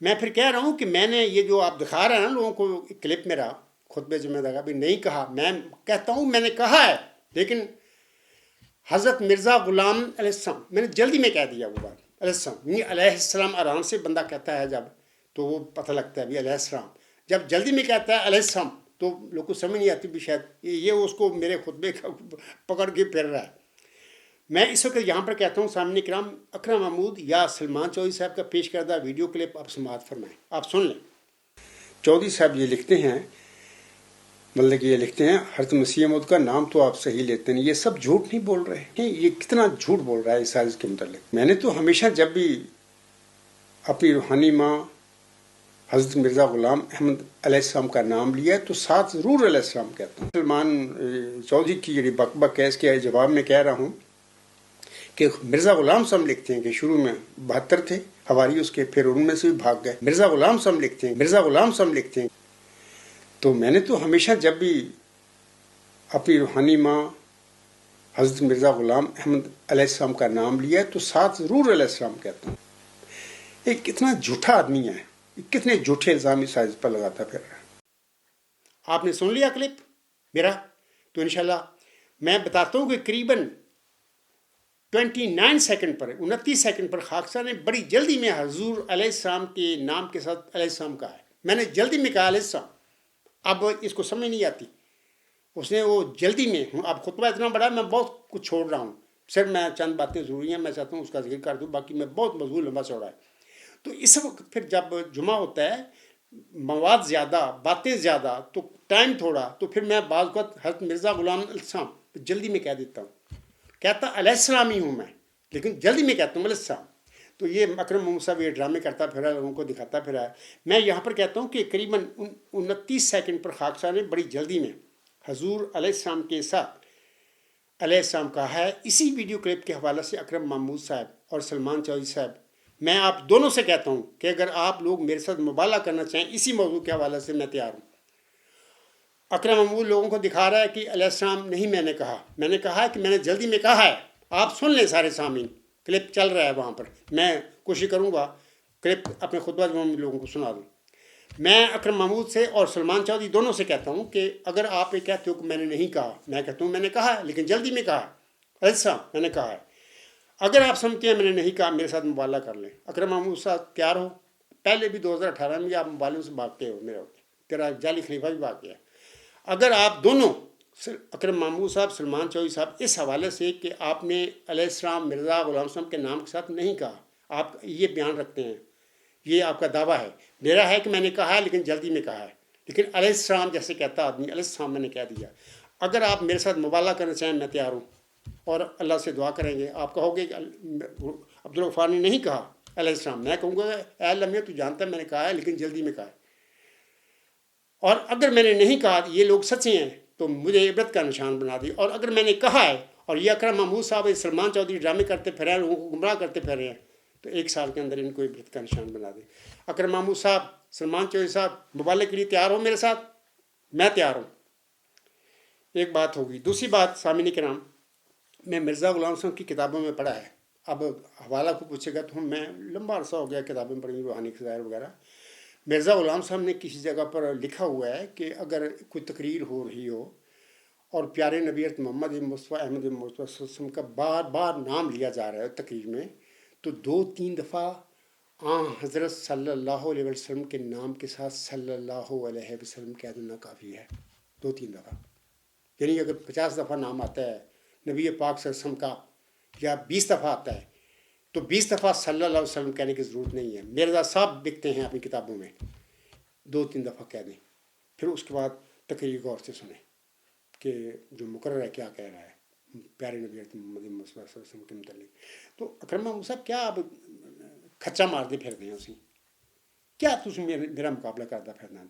میں پھر کہہ رہا ہوں کہ میں نے یہ جو آپ دکھا رہے ہیں نا لوگوں کو کلپ میرا خطبے جو میں دکھا بھی نہیں کہا، میں کہتا ہوں میں نے کہا ہے لیکن حضرت مرزا غلام علیہ السلام، میں نے جلدی میں کہہ دیا وہ بات، علیہ السلام یعنی علیہ السلام آرام سے بندہ کہتا ہے جب تو وہ پتہ لگتا ہے بھی علیہ السلام، جب جلدی میں کہتا ہے علیہ السلام تو لوگ کو سمجھ نہیں آتی بھی شاید یہ اس کو میرے خطبے کا پکڑ کے پھر رہا ہے۔ میں اس وقت یہاں پر کہتا ہوں سامنے کرام، اکرم محمود یا سلمان چودھری صاحب کا پیش کردہ ویڈیو کلپ آپ سماعت فرمائیں، آپ سن لیں۔ چودھری صاحب یہ لکھتے ہیں، مطلب کہ یہ لکھتے ہیں حضرت مسیح موعود کا نام تو آپ صحیح لیتے ہیں، یہ سب جھوٹ نہیں بول رہے ہیں، یہ کتنا جھوٹ بول رہا ہے اس حدیث کے متعلق۔ میں نے تو ہمیشہ جب بھی اپنی روحانی ماں حضرت مرزا غلام احمد علیہ السلام کا نام لیا ہے تو ساتھ ضرور علیہ السلام کہتا ہوں۔ سلمان چودھری کی یہ بک بک ہے اس کے جواب میں کہہ رہا ہوں کہ مرزا غلام صاحب لکھتے ہیں کہ شروع میں 72 تھے حواری اس کے، پھر ان میں سے بھی بھاگ گئے۔ مرزا غلام صاحب لکھتے ہیں، مرزا غلام صاحب لکھتے ہیں، تو میں نے تو ہمیشہ جب بھی اپنی روحانی ماں حضرت مرزا غلام احمد علیہ السلام کا نام لیا ہے تو ساتھ ضرور علیہ السلام کہتا ہوں۔ یہ کتنا جھوٹا آدمی ہے، کتنے جھوٹے الزام اس حدیث پر لگاتا پھر رہا ہے۔ آپ نے سن لیا کلپ میرا، تو انشاءاللہ میں بتاتا ہوں کہ قریباً 29 سیکنڈ پر 29 سیکنڈ پر خاکسار نے بڑی جلدی میں حضور علیہ السلام کے نام کے ساتھ علیہ السلام کہا ہے، میں نے جلدی میں کہا علیہ السلام، اب اس کو سمجھ نہیں آتی، اس نے وہ جلدی میں، اب خطبہ اتنا بڑا ہے میں بہت کچھ چھوڑ رہا ہوں، صرف میں چند باتیں ضروری ہیں میں چاہتا ہوں اس کا ذکر کر دوں، باقی میں بہت موضوع لمبا چوڑا ہے۔ تو اس وقت پھر جب جمعہ ہوتا ہے، مواد زیادہ، باتیں زیادہ، تو ٹائم تھوڑا، تو پھر میں بعض وقت حضرت مرزا غلام علیہ السلام جلدی میں کہہ دیتا ہوں، کہتا علیہ السلام ہی ہوں میں لیکن جلدی میں کہتا ہوں علیہ السلام۔ تو یہ اکرم محمود صاحب یہ ڈرامے کرتا پھرا ہے، لوگوں کو دکھاتا پھرا ہے۔ میں یہاں پر کہتا ہوں کہ قریباً 29 سیکنڈ پر خاکسار نے بڑی جلدی میں حضور علیہ السلام کے ساتھ علیہ السلام کہا ہے۔ اسی ویڈیو کلپ کے حوالے سے اکرم محمود صاحب اور سلمان چودھری صاحب، میں آپ دونوں سے کہتا ہوں کہ اگر آپ لوگ میرے ساتھ مبالغہ کرنا چاہیں اسی موضوع کے حوالے سے میں تیار ہوں۔ اکرم محمود لوگوں کو دکھا رہا ہے کہ علیہ السلام نہیں میں نے کہا، میں نے کہا ہے کہ میں نے جلدی میں کہا ہے، آپ سن لیں سارے سامعین، کلپ چل رہا ہے وہاں پر، میں کوشش کروں گا کلپ اپنے خطبہ میں لوگوں کو سنا دوں۔ میں اکرم محمود سے اور سلمان چودھری دونوں سے کہتا ہوں کہ اگر آپ یہ کہتے ہو کہ میں نے نہیں کہا، میں کہتا ہوں میں نے کہا ہے لیکن جلدی میں کہا ہے، علیہ السلام میں نے کہا ہے۔ اگر آپ سمجھتے ہیں میں نے نہیں کہا، میرے ساتھ مبالغہ کر لیں، اکرم محمود صاحب تیار ہو، پہلے بھی 2018 میں آپ مبالغوں سے بھاگتے ہو، میرا تیرا جعلی خلیفہ بھی بھاگ گیا۔ اگر آپ دونوں اکرم محمود صاحب، سلمان چودھری صاحب اس حوالے سے کہ آپ نے علیہ السلام مرزا غلام السلام کے نام کے ساتھ نہیں کہا، آپ یہ بیان رکھتے ہیں، یہ آپ کا دعویٰ ہے، میرا ہے کہ میں نے کہا ہے لیکن جلدی میں کہا ہے، لیکن علیہ السلام جیسے کہتا آدمی، علیہ السلام میں نے کہہ دیا۔ اگر آپ میرے ساتھ مبالغہ کرنا چاہیں میں تیار ہوں، اور اللہ سے دعا کریں گے، آپ کہو گے کہ عبدالغفار نے نہیں کہا علیہ السلام، میں کہوں گا اے اللہ میاں تو جانتا ہے میں نے کہا ہے لیکن جلدی میں کہا ہے۔ اور اگر میں نے نہیں کہا یہ لوگ سچے ہیں تو مجھے عبرت کا نشان بنا دی، اور اگر میں نے کہا ہے اور یہ اکرم محمود صاحب سلمان چودھری ڈرامے کرتے پھر رہے ہیں، لوگوں کو گمراہ کرتے پھر رہے ہیں، تو 1 سال کے اندر ان کو عبرت کا نشان بنا دے۔ اکرم محمود صاحب، سلمان چودھری صاحب مبالغے کے لیے تیار ہو میرے ساتھ؟ میں تیار ہوں۔ ایک بات ہوگی۔ دوسری بات سامعین کرام، میں مرزا غلام صاحب کی کتابوں میں پڑھا ہے، اب حوالہ کو پوچھے گا تو میں لمبا عرصہ ہو گیا کتابیں پڑھی، روحانی خزائر وغیرہ۔ مرزا غلام صاحب نے کسی جگہ پر لکھا ہوا ہے کہ اگر کوئی تقریر ہو رہی ہو اور پیارے نبی محمد مصطفیٰ احمد مصطفیٰ صلی اللہ علیہ وسلم کا بار بار نام لیا جا رہا ہے تقریر میں، تو 2-3 دفعہ حضرت صلی اللہ علیہ وسلم کے نام کے ساتھ صلی اللہ علیہ وسلم کہہ دینا کافی ہے، 2-3 دفعہ۔ یعنی اگر 50 دفعہ نام آتا ہے نبی پاک صلی اللہ علیہ وسلم کا، یا 20 دفعہ آتا ہے تو 20 دفعہ صلی اللہ علیہ وسلم کہنے کی ضرورت نہیں ہے۔ مرزا صاحب لکھتے ہیں اپنی کتابوں میں 2-3 دفعہ کہہ دیں، پھر اس کے بعد تقریر غور سے سنیں کہ جو مقرر ہے کیا کہہ رہا ہے پیارے نبی محمد صلی اللہ علیہ وسلم کے متعلق. تو اکرم محمود صاحب کیا آپ کھچا مارتے پھرتے ہیں اسی کیا تم میرا مقابلہ کرتا پھرنا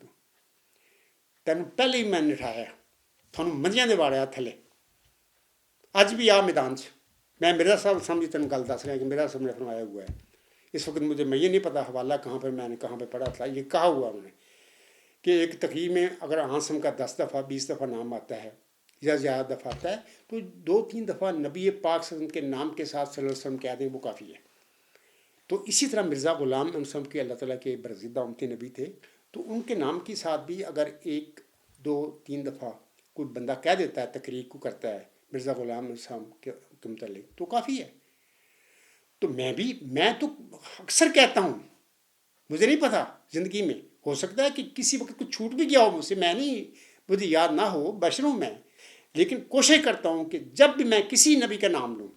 تینوں پہلے ہی میں نٹھایا تھانوں منجیاں دے واڑیا تھلے اج بھی آ میدان چ میں مرزا صاحب سمجھی تین گل دس رہا کہ مرزا صاحب نے فرمایا ہوا ہے. اس وقت مجھے یہ نہیں پتا حوالہ کہاں پہ میں نے کہاں پہ پڑھا تھا. یہ کہا ہوا انہوں نے کہ ایک تقریر میں اگر عاصم کا 10 دفعہ 20 دفعہ نام آتا ہے یا زیادہ دفعہ آتا ہے تو 2-3 دفعہ نبی پاک صلی اللہ علیہ وسلم کے نام کے ساتھ صلی اللہ علیہ وسلم کہہ دیں وہ کافی ہے. تو اسی طرح مرزا غلام احمد صاحب کے اللہ تعالیٰ کے برگزیدہ امتی نبی تھے تو ان کے نام کے ساتھ بھی اگر 1-2-3 دفعہ کوئی بندہ کہہ دیتا ہے تقریر کو کرتا ہے مرزا غلام احمد صاحب کے متعلق تو کافی ہے. تو میں تو اکثر کہتا ہوں مجھے نہیں پتا زندگی میں ہو سکتا ہے کہ کسی وقت کچھ چھوٹ بھی گیا ہو مجھ سے میں نہیں مجھے یاد نہ ہو بشر ہوں میں لیکن کوشش کرتا ہوں کہ جب بھی میں کسی نبی کا نام لوں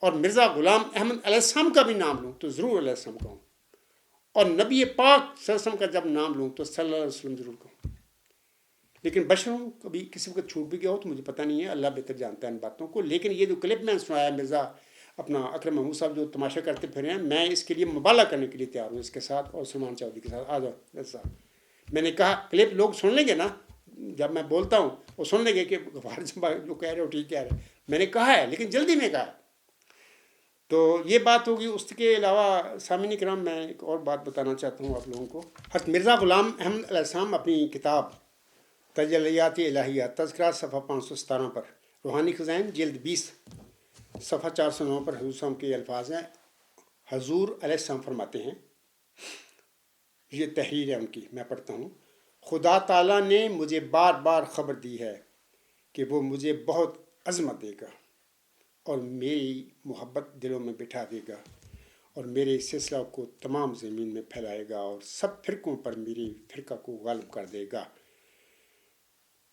اور مرزا غلام احمد علیہ السلام کا بھی نام لوں تو ضرور علیہ السلام کہوں اور نبی پاک صلی اللہ علیہ وسلم کا جب نام لوں تو صلی اللہ علیہ وسلم ضرور کہوں. لیکن بشر ہوں کبھی کسی وقت چھوٹ بھی گیا ہو تو مجھے پتہ نہیں ہے اللہ بہتر جانتا ہے ان باتوں کو. لیکن یہ جو کلپ میں نے سنایا مرزا اپنا اکرم محمود صاحب جو تماشا کرتے پھرے ہیں میں اس کے لیے مبالغہ کرنے کے لیے تیار ہوں اس کے ساتھ اور سلمان چودھری کے ساتھ. آ جاؤ صاحب میں نے کہا کلپ لوگ سن لیں گے نا جب میں بولتا ہوں وہ سن لیں گے کہ غفار جمعہ جو کہہ رہے ہو ٹھیک کہہ رہے میں نے کہا ہے لیکن جلدی میں کہا. تو یہ بات ہوگی. اس کے علاوہ سامعین کرام میں ایک اور بات بتانا چاہتا ہوں آپ لوگوں کو. حضرت مرزا غلام احمد علیہ السلام اپنی کتاب تجلیات الہیہ تذکرہ صفحہ 517 پر روحانی خزائن جلد 20 صفحہ 409 پر حضور صاحب کے الفاظ ہیں. حضور علیہ السلام فرماتے ہیں یہ تحریر ہے ان کی میں پڑھتا ہوں. خدا تعالیٰ نے مجھے بار بار خبر دی ہے کہ وہ مجھے بہت عظمت دے گا اور میری محبت دلوں میں بٹھا دے گا اور میرے سلسلہ کو تمام زمین میں پھیلائے گا اور سب فرقوں پر میری فرقہ کو غالب کر دے گا.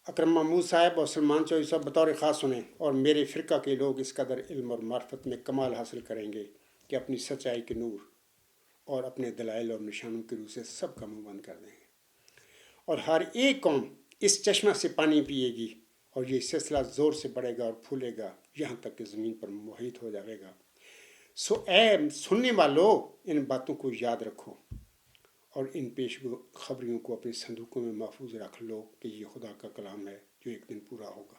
اکرم محمود صاحب اور سلمان چودھری صاحب بطور خاص سنیں اور میرے فرقہ کے لوگ اس قدر علم اور معرفت میں کمال حاصل کریں گے کہ اپنی سچائی کے نور اور اپنے دلائل اور نشانوں کی روح سے سب کا منہ بند کر دیں گے اور ہر ایک قوم اس چشمہ سے پانی پیے گی اور یہ سلسلہ زور سے بڑھے گا اور پھولے گا یہاں تک کہ زمین پر محیط ہو جائے گا. سو اے سننے والوں ان باتوں کو یاد رکھو اور ان پیش خبریوں کو اپنے صندوقوں میں محفوظ رکھ لو کہ یہ خدا کا کلام ہے جو ایک دن پورا ہوگا.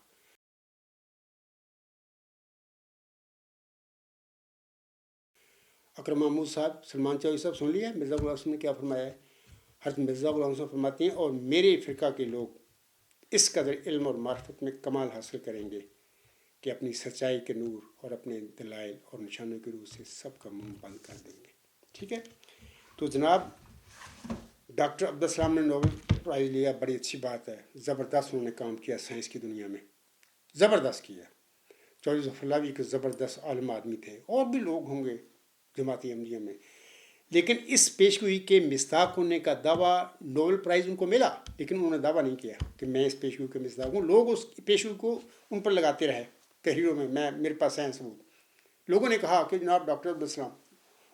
اکرم محمود صاحب سلمان چودھری صاحب سن لیا مرزا غلام صاحب نے کیا فرمایا ہے. حضرت مرزا غلام صاحب فرماتے ہیں اور میرے فرقہ کے لوگ اس قدر علم اور معرفت میں کمال حاصل کریں گے کہ اپنی سچائی کے نور اور اپنے دلائل اور نشانوں کی روح سے سب کا منہ بند کر دیں گے. ٹھیک ہے. تو جناب ڈاکٹر عبدالسلام نے نوبل پرائز لیا بڑی اچھی بات ہے. زبردست انہوں نے کام کیا سائنس کی دنیا میں زبردست کیا. چودھری ظفر اللہ بھی ایک زبردست عالم آدمی تھے اور بھی لوگ ہوں گے جماعتی احمدیہ میں. لیکن اس پیشگوئی کے مصداق ہونے کا دعویٰ نوبل پرائز ان کو ملا لیکن انہوں نے دعویٰ نہیں کیا کہ میں اس پیشگوئی کے مصداق ہوں. لوگ اس پیشگوئی کو ان پر لگاتے رہے تحریروں میں میرے پاس ہے ثبوت. لوگوں نے کہا کہ جناب ڈاکٹر عبدالسلام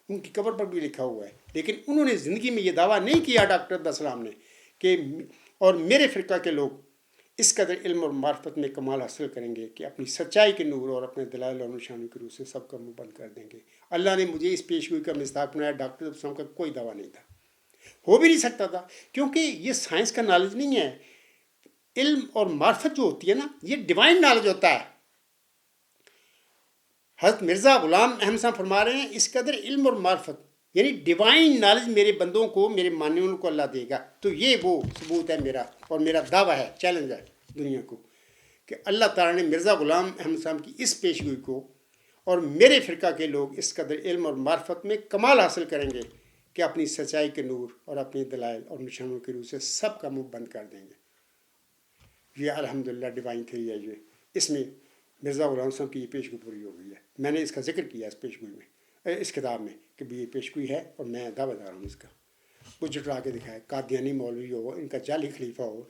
ان کی قبر پر بھی لکھا ہوا ہے لیکن انہوں نے زندگی میں یہ دعویٰ نہیں کیا ڈاکٹر عبدالسلام نے کہ اور میرے فرقہ کے لوگ اس قدر علم اور معرفت میں کمال حاصل کریں گے کہ اپنی سچائی کے نور اور اپنے دلائل اور نشانوں کی روح سے سب کا منہ بند کر دیں گے. اللہ نے مجھے اس پیشگوئی کا مصداق بنایا. ڈاکٹر عبدالسلام کا کوئی دعویٰ نہیں تھا ہو بھی نہیں سکتا تھا کیونکہ یہ سائنس کا نالج نہیں ہے. علم اور معرفت جو ہوتی ہے نا یہ ڈیوائن نالج ہوتا ہے. حضرت مرزا غلام احمد صاحب فرما رہے ہیں اس قدر علم اور معرفت یعنی ڈیوائن نالج میرے بندوں کو میرے ماننے والوں کو اللہ دے گا. تو یہ وہ ثبوت ہے میرا اور میرا دعویٰ ہے چیلنج ہے دنیا کو کہ اللہ تعالیٰ نے مرزا غلام احمد صاحب کی اس پیشگوئی کو اور میرے فرقہ کے لوگ اس قدر علم اور معرفت میں کمال حاصل کریں گے کہ اپنی سچائی کے نور اور اپنی دلائل اور نشانوں کی روح سے سب کا منہ بند کر دیں گے. یہ الحمدللہ ڈیوائن تھیری ہے. یہ اس میں مرزا غلام صاحب کی یہ پیشگوئی پوری ہو گئی ہے. میں نے اس کا ذکر کیا اس پیشگوئی میں اس کتاب میں کہ یہ پیشگوئی ہے اور میں دعویٰ دار ہوں اس کا. وہ جٹلا کے دکھائے قادیانی مولوی ہو ان کا جعلی خلیفہ ہو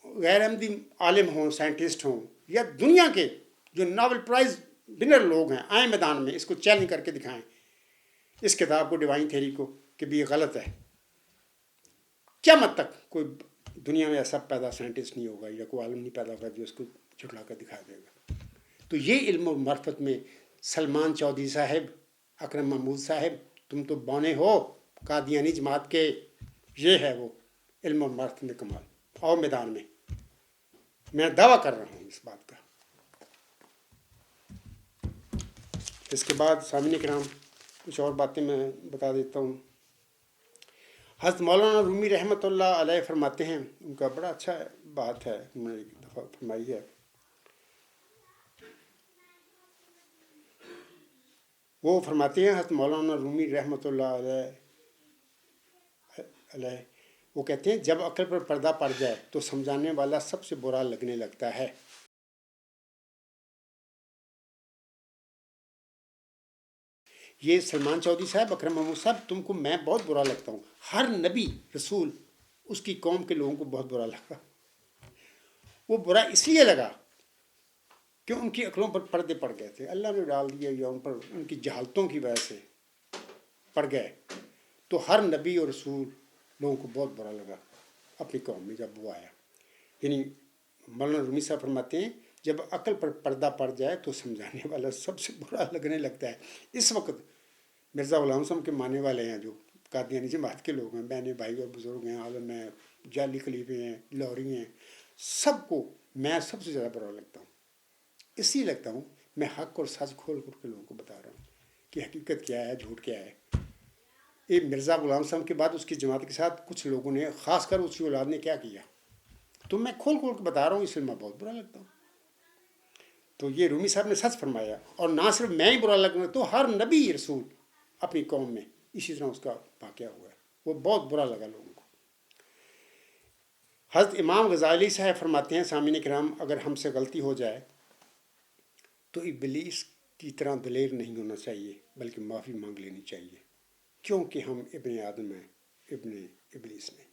غیر احمدی عالم ہوں سائنٹسٹ ہوں یا دنیا کے جو نوبل پرائز ونر لوگ ہیں آئیں میدان میں اس کو چیلنج کر کے دکھائیں اس کتاب کو ڈیوائن تھیری کو کہ بھی یہ غلط ہے. قیامت تک کوئی دنیا میں ایسا پیدا سائنٹسٹ نہیں ہوگا یا کوئی عالم نہیں پیدا ہوگا جو اس کو جھٹلا کر دکھا دے گا. تو یہ علم و معرفت میں سلمان چودھری صاحب، اکرم محمود صاحب، تم تو بونے ہو قادیانی جماعت کے. یہ ہے وہ علم و معرفت میں کمال. آؤ میدان میں دعویٰ کر رہا ہوں اس بات کا. اس کے بعد سامعین کرام کچھ اور باتیں میں بتا دیتا ہوں. حضرت مولانا رومی رحمۃ اللہ علیہ فرماتے ہیں، ان کا بڑا اچھا بات ہے، انہوں نے ایک دفعہ فرمائی ہے. وہ فرماتے ہیں حضرت مولانا رومی رحمۃ اللہ علیہ، وہ کہتے ہیں جب عقل پر پردہ پڑ جائے تو سمجھانے والا سب سے برا لگنے لگتا ہے. یہ سلمان چودھری صاحب، اکرم محمود صاحب، تم کو میں بہت برا لگتا ہوں. ہر نبی رسول اس کی قوم کے لوگوں کو بہت برا لگا. وہ برا اس لیے لگا کہ ان کی عقلوں پر پردے پڑ گئے تھے، اللہ نے ڈال دیا یا ان پر ان کی جہالتوں کی وجہ سے پڑ گئے. تو ہر نبی اور رسول لوگوں کو بہت برا لگا اپنی قوم میں جب وہ آیا. یعنی مولانا رومی صاحب فرماتے ہیں جب عقل پر پردہ پڑ جائے تو سمجھانے والا سب سے برا لگنے لگتا ہے. اس وقت مرزا غلام صاحب کے ماننے والے ہیں جو قادیانی جماعت کے لوگ ہیں، بہنیں بھائی اور بزرگ ہیں، عالم ہیں، جعلی خلیفے ہیں، لاہوری ہیں، سب کو میں سب سے زیادہ برا لگتا ہوں. اس لیے لگتا ہوں میں حق اور سچ کھول کھول کے لوگوں کو بتا رہا ہوں کہ حقیقت کیا ہے، جھوٹ کیا ہے. یہ مرزا غلام صاحب کے بعد اس کی جماعت کے ساتھ کچھ لوگوں نے، خاص کر اس کی اولاد نے کیا کیا، تو میں کھول کھول کے بتا رہا ہوں، اس لیے میں بہت برا لگتا ہوں. تو یہ رومی صاحب نے سچ فرمایا. اور نہ صرف میں ہی برا لگنا، تو ہر نبی رسول اپنی قوم میں اسی طرح اس کا واقعہ ہوا ہے. وہ بہت برا لگا لوگوں کو. حضرت امام غزالی صاحب فرماتے ہیں سامعین کرام، اگر ہم سے غلطی ہو جائے تو ابلیس کی طرح دلیر نہیں ہونا چاہیے بلکہ معافی مانگ لینی چاہیے، کیونکہ ہم ابن آدم ہیں، ابن ابلیس نہیں.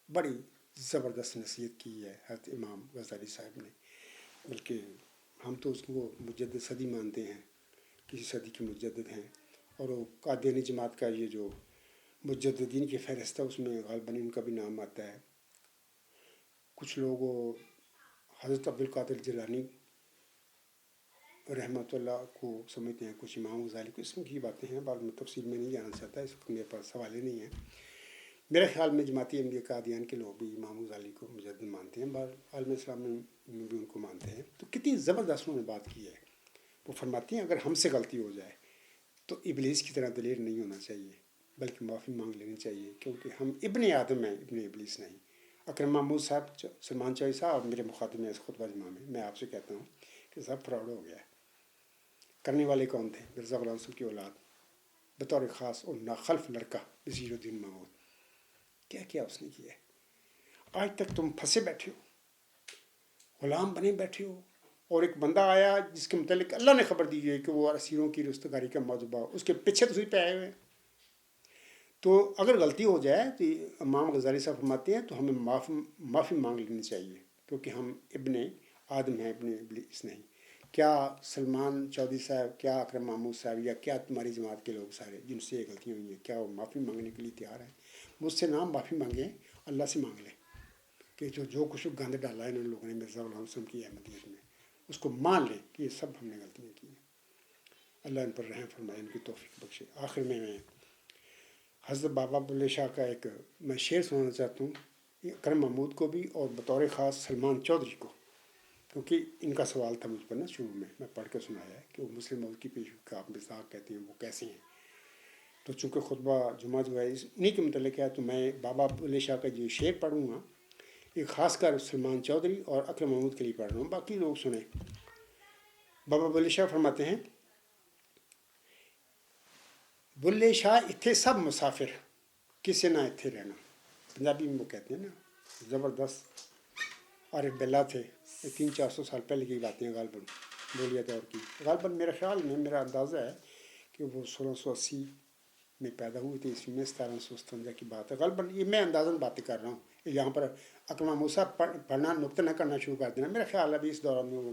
بڑی زبردست نصیحت کی ہے حضرت امام غزالی صاحب نے. بلکہ ہم تو اس کو مجدد صدی مانتے ہیں، کسی صدی کے مجدد ہیں. اور وہ قادیانی جماعت کا یہ جو مجددین کی فہرست ہے اس میں غالباً ان کا بھی نام آتا ہے. کچھ لوگ حضرت عبدالقادر جیلانی رحمۃ اللہ کو سمجھتے ہیں، کچھ امام غزالی کو. اس کی باتیں ہیں، بعد میں تفصیل میں نہیں جانا چاہتا، اس وقت میرے پاس سوال ہی نہیں ہے. میرے خیال میں جماعتی احمدیہ قادیان کے لوگ بھی امام غزالی کو مجدد مانتے ہیں، عالم اسلام میں بھی ان کو مانتے ہیں. تو کتنی زبردست انہوں نے بات کی ہے. وہ فرماتی ہیں اگر ہم سے غلطی ہو جائے تو ابلیس کی طرح دلیر نہیں ہونا چاہیے بلکہ معافی مانگ لینی چاہیے، کیونکہ ہم ابن آدم ہیں، ابن ابلیس نہیں. اکرم محمود صاحب، سلمان چودھری صاحب اور میرے مخاطب ہیں اس خطبہ جمعہ میں آپ سے کہتا ہوں کہ سب فراڈ ہو گیا ہے. کرنے والے کون تھے؟ مرزا غلام صاحب کی اولاد بطور خاص اور ناخلف لڑکا بصیر الدین محمود. کیا کیا اس نے کیا ہے؟ آج تک تم پھنسے بیٹھے ہو، غلام بنے بیٹھے ہو. اور ایک بندہ آیا جس کے متعلق اللہ نے خبر دی ہے کہ وہ اسیروں کی رستگاری کا موضوع، اس کے پیچھے تو پہ آئے ہوئے ہیں. تو اگر غلطی ہو جائے تو امام غزالی صاحب فرماتے ہیں تو ہمیں معافی مانگ لینی چاہیے، کیونکہ ہم ابن آدم ہیں، ابن ابلیس نہیں. کیا سلمان چودھری صاحب، کیا اکرم محمود صاحب، یا کیا تمہاری جماعت کے لوگ سارے جن سے یہ غلطیاں ہوئی ہیں، کیا وہ معافی مانگنے کے لیے تیار ہیں؟ مجھ سے نہ معافی مانگیں، اللہ سے مانگ لیں کہ جو کچھ گند ڈالا ہے ان لوگوں نے مرزا غلام صاحب کی احمدیت میں، اس کو مان لیں کہ یہ سب ہم نے غلطیاں کی ہیں. اللہ ان پر رحم فرمائے، ان کی توفیق بخشے. آخر میں حضرت بابا بلے شاہ کا ایک میں شعر سنانا چاہتا ہوں، اکرم محمود کو بھی اور بطور خاص سلمان چودھری کو، کیونکہ ان کا سوال تھا مجھ پر نا شروع میں پڑھ کے سنایا ہے کہ وہ مسلم ملک کی پیش کا آپ مزاق کہتے ہیں، وہ کیسے ہیں. تو چونکہ خطبہ جمعہ جو ہے انہیں کے متعلق ہے، تو میں بابا بلے شاہ کا جو شعر پڑھوں گا یہ خاص کر سلمان چودھری اور اکرم محمود کے لیے پڑھ رہا ہوں، باقی لوگ سنیں. بابا بلے شاہ فرماتے ہیں، بلے شاہ اتھے سب مسافر، کسے نہ اتھے رہنا. پنجابی میں وہ کہتے ہیں نا، زبردست عارف بلا تھے. یہ 300-400 سال پہلے کی باتیں ہیں غالباً، بولیا دور کی. غالباً میرے خیال میں، میرا اندازہ ہے کہ وہ 1680 میں پیدا ہوئی تھی، اس میں 1757 کی بات ہے غالباً. یہ میں اندازاً باتیں کر رہا ہوں. یہاں پر اکرم محمود صاحب پڑھنا نقطہ نہ کرنا شروع کر دینا. میرا خیال ہے ابھی اس دوران میں وہ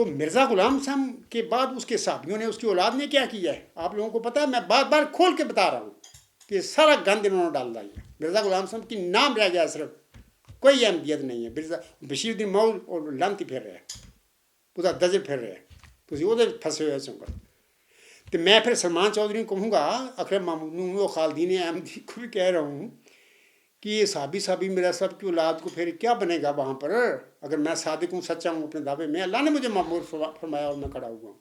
تو مرزا غلام صاحب کے بعد اس کے صحابیوں نے، اس کی اولاد نے کیا کیا ہے آپ لوگوں کو پتہ ہے، میں بار بار کھول کے بتا رہا ہوں کہ سارا گند انہوں نے ڈال دیا. مرزا غلام صاحب کی نام رہ گیا صرف، کوئی اہمیت نہیں ہے. مرزا بشیر الدین مول اور لانتی پھر رہے پورا دجے پھر رہے تھی وہ پھنسے ہوئے چنگر. تو میں پھر سلمان چودھری کو کہوں گا، اکرم محمود و خالدین احمدی کو بھی کہہ رہا ہوں کہ یہ صحابی میرا صاحب کی اولاد کو پھر کیا بنے گا وہاں پر، اگر میں صادق ہوں، سچا ہوں اپنے دعوے میں، اللہ نے مجھے معمور فرمایا اور میں کھڑا ہوا ہوں.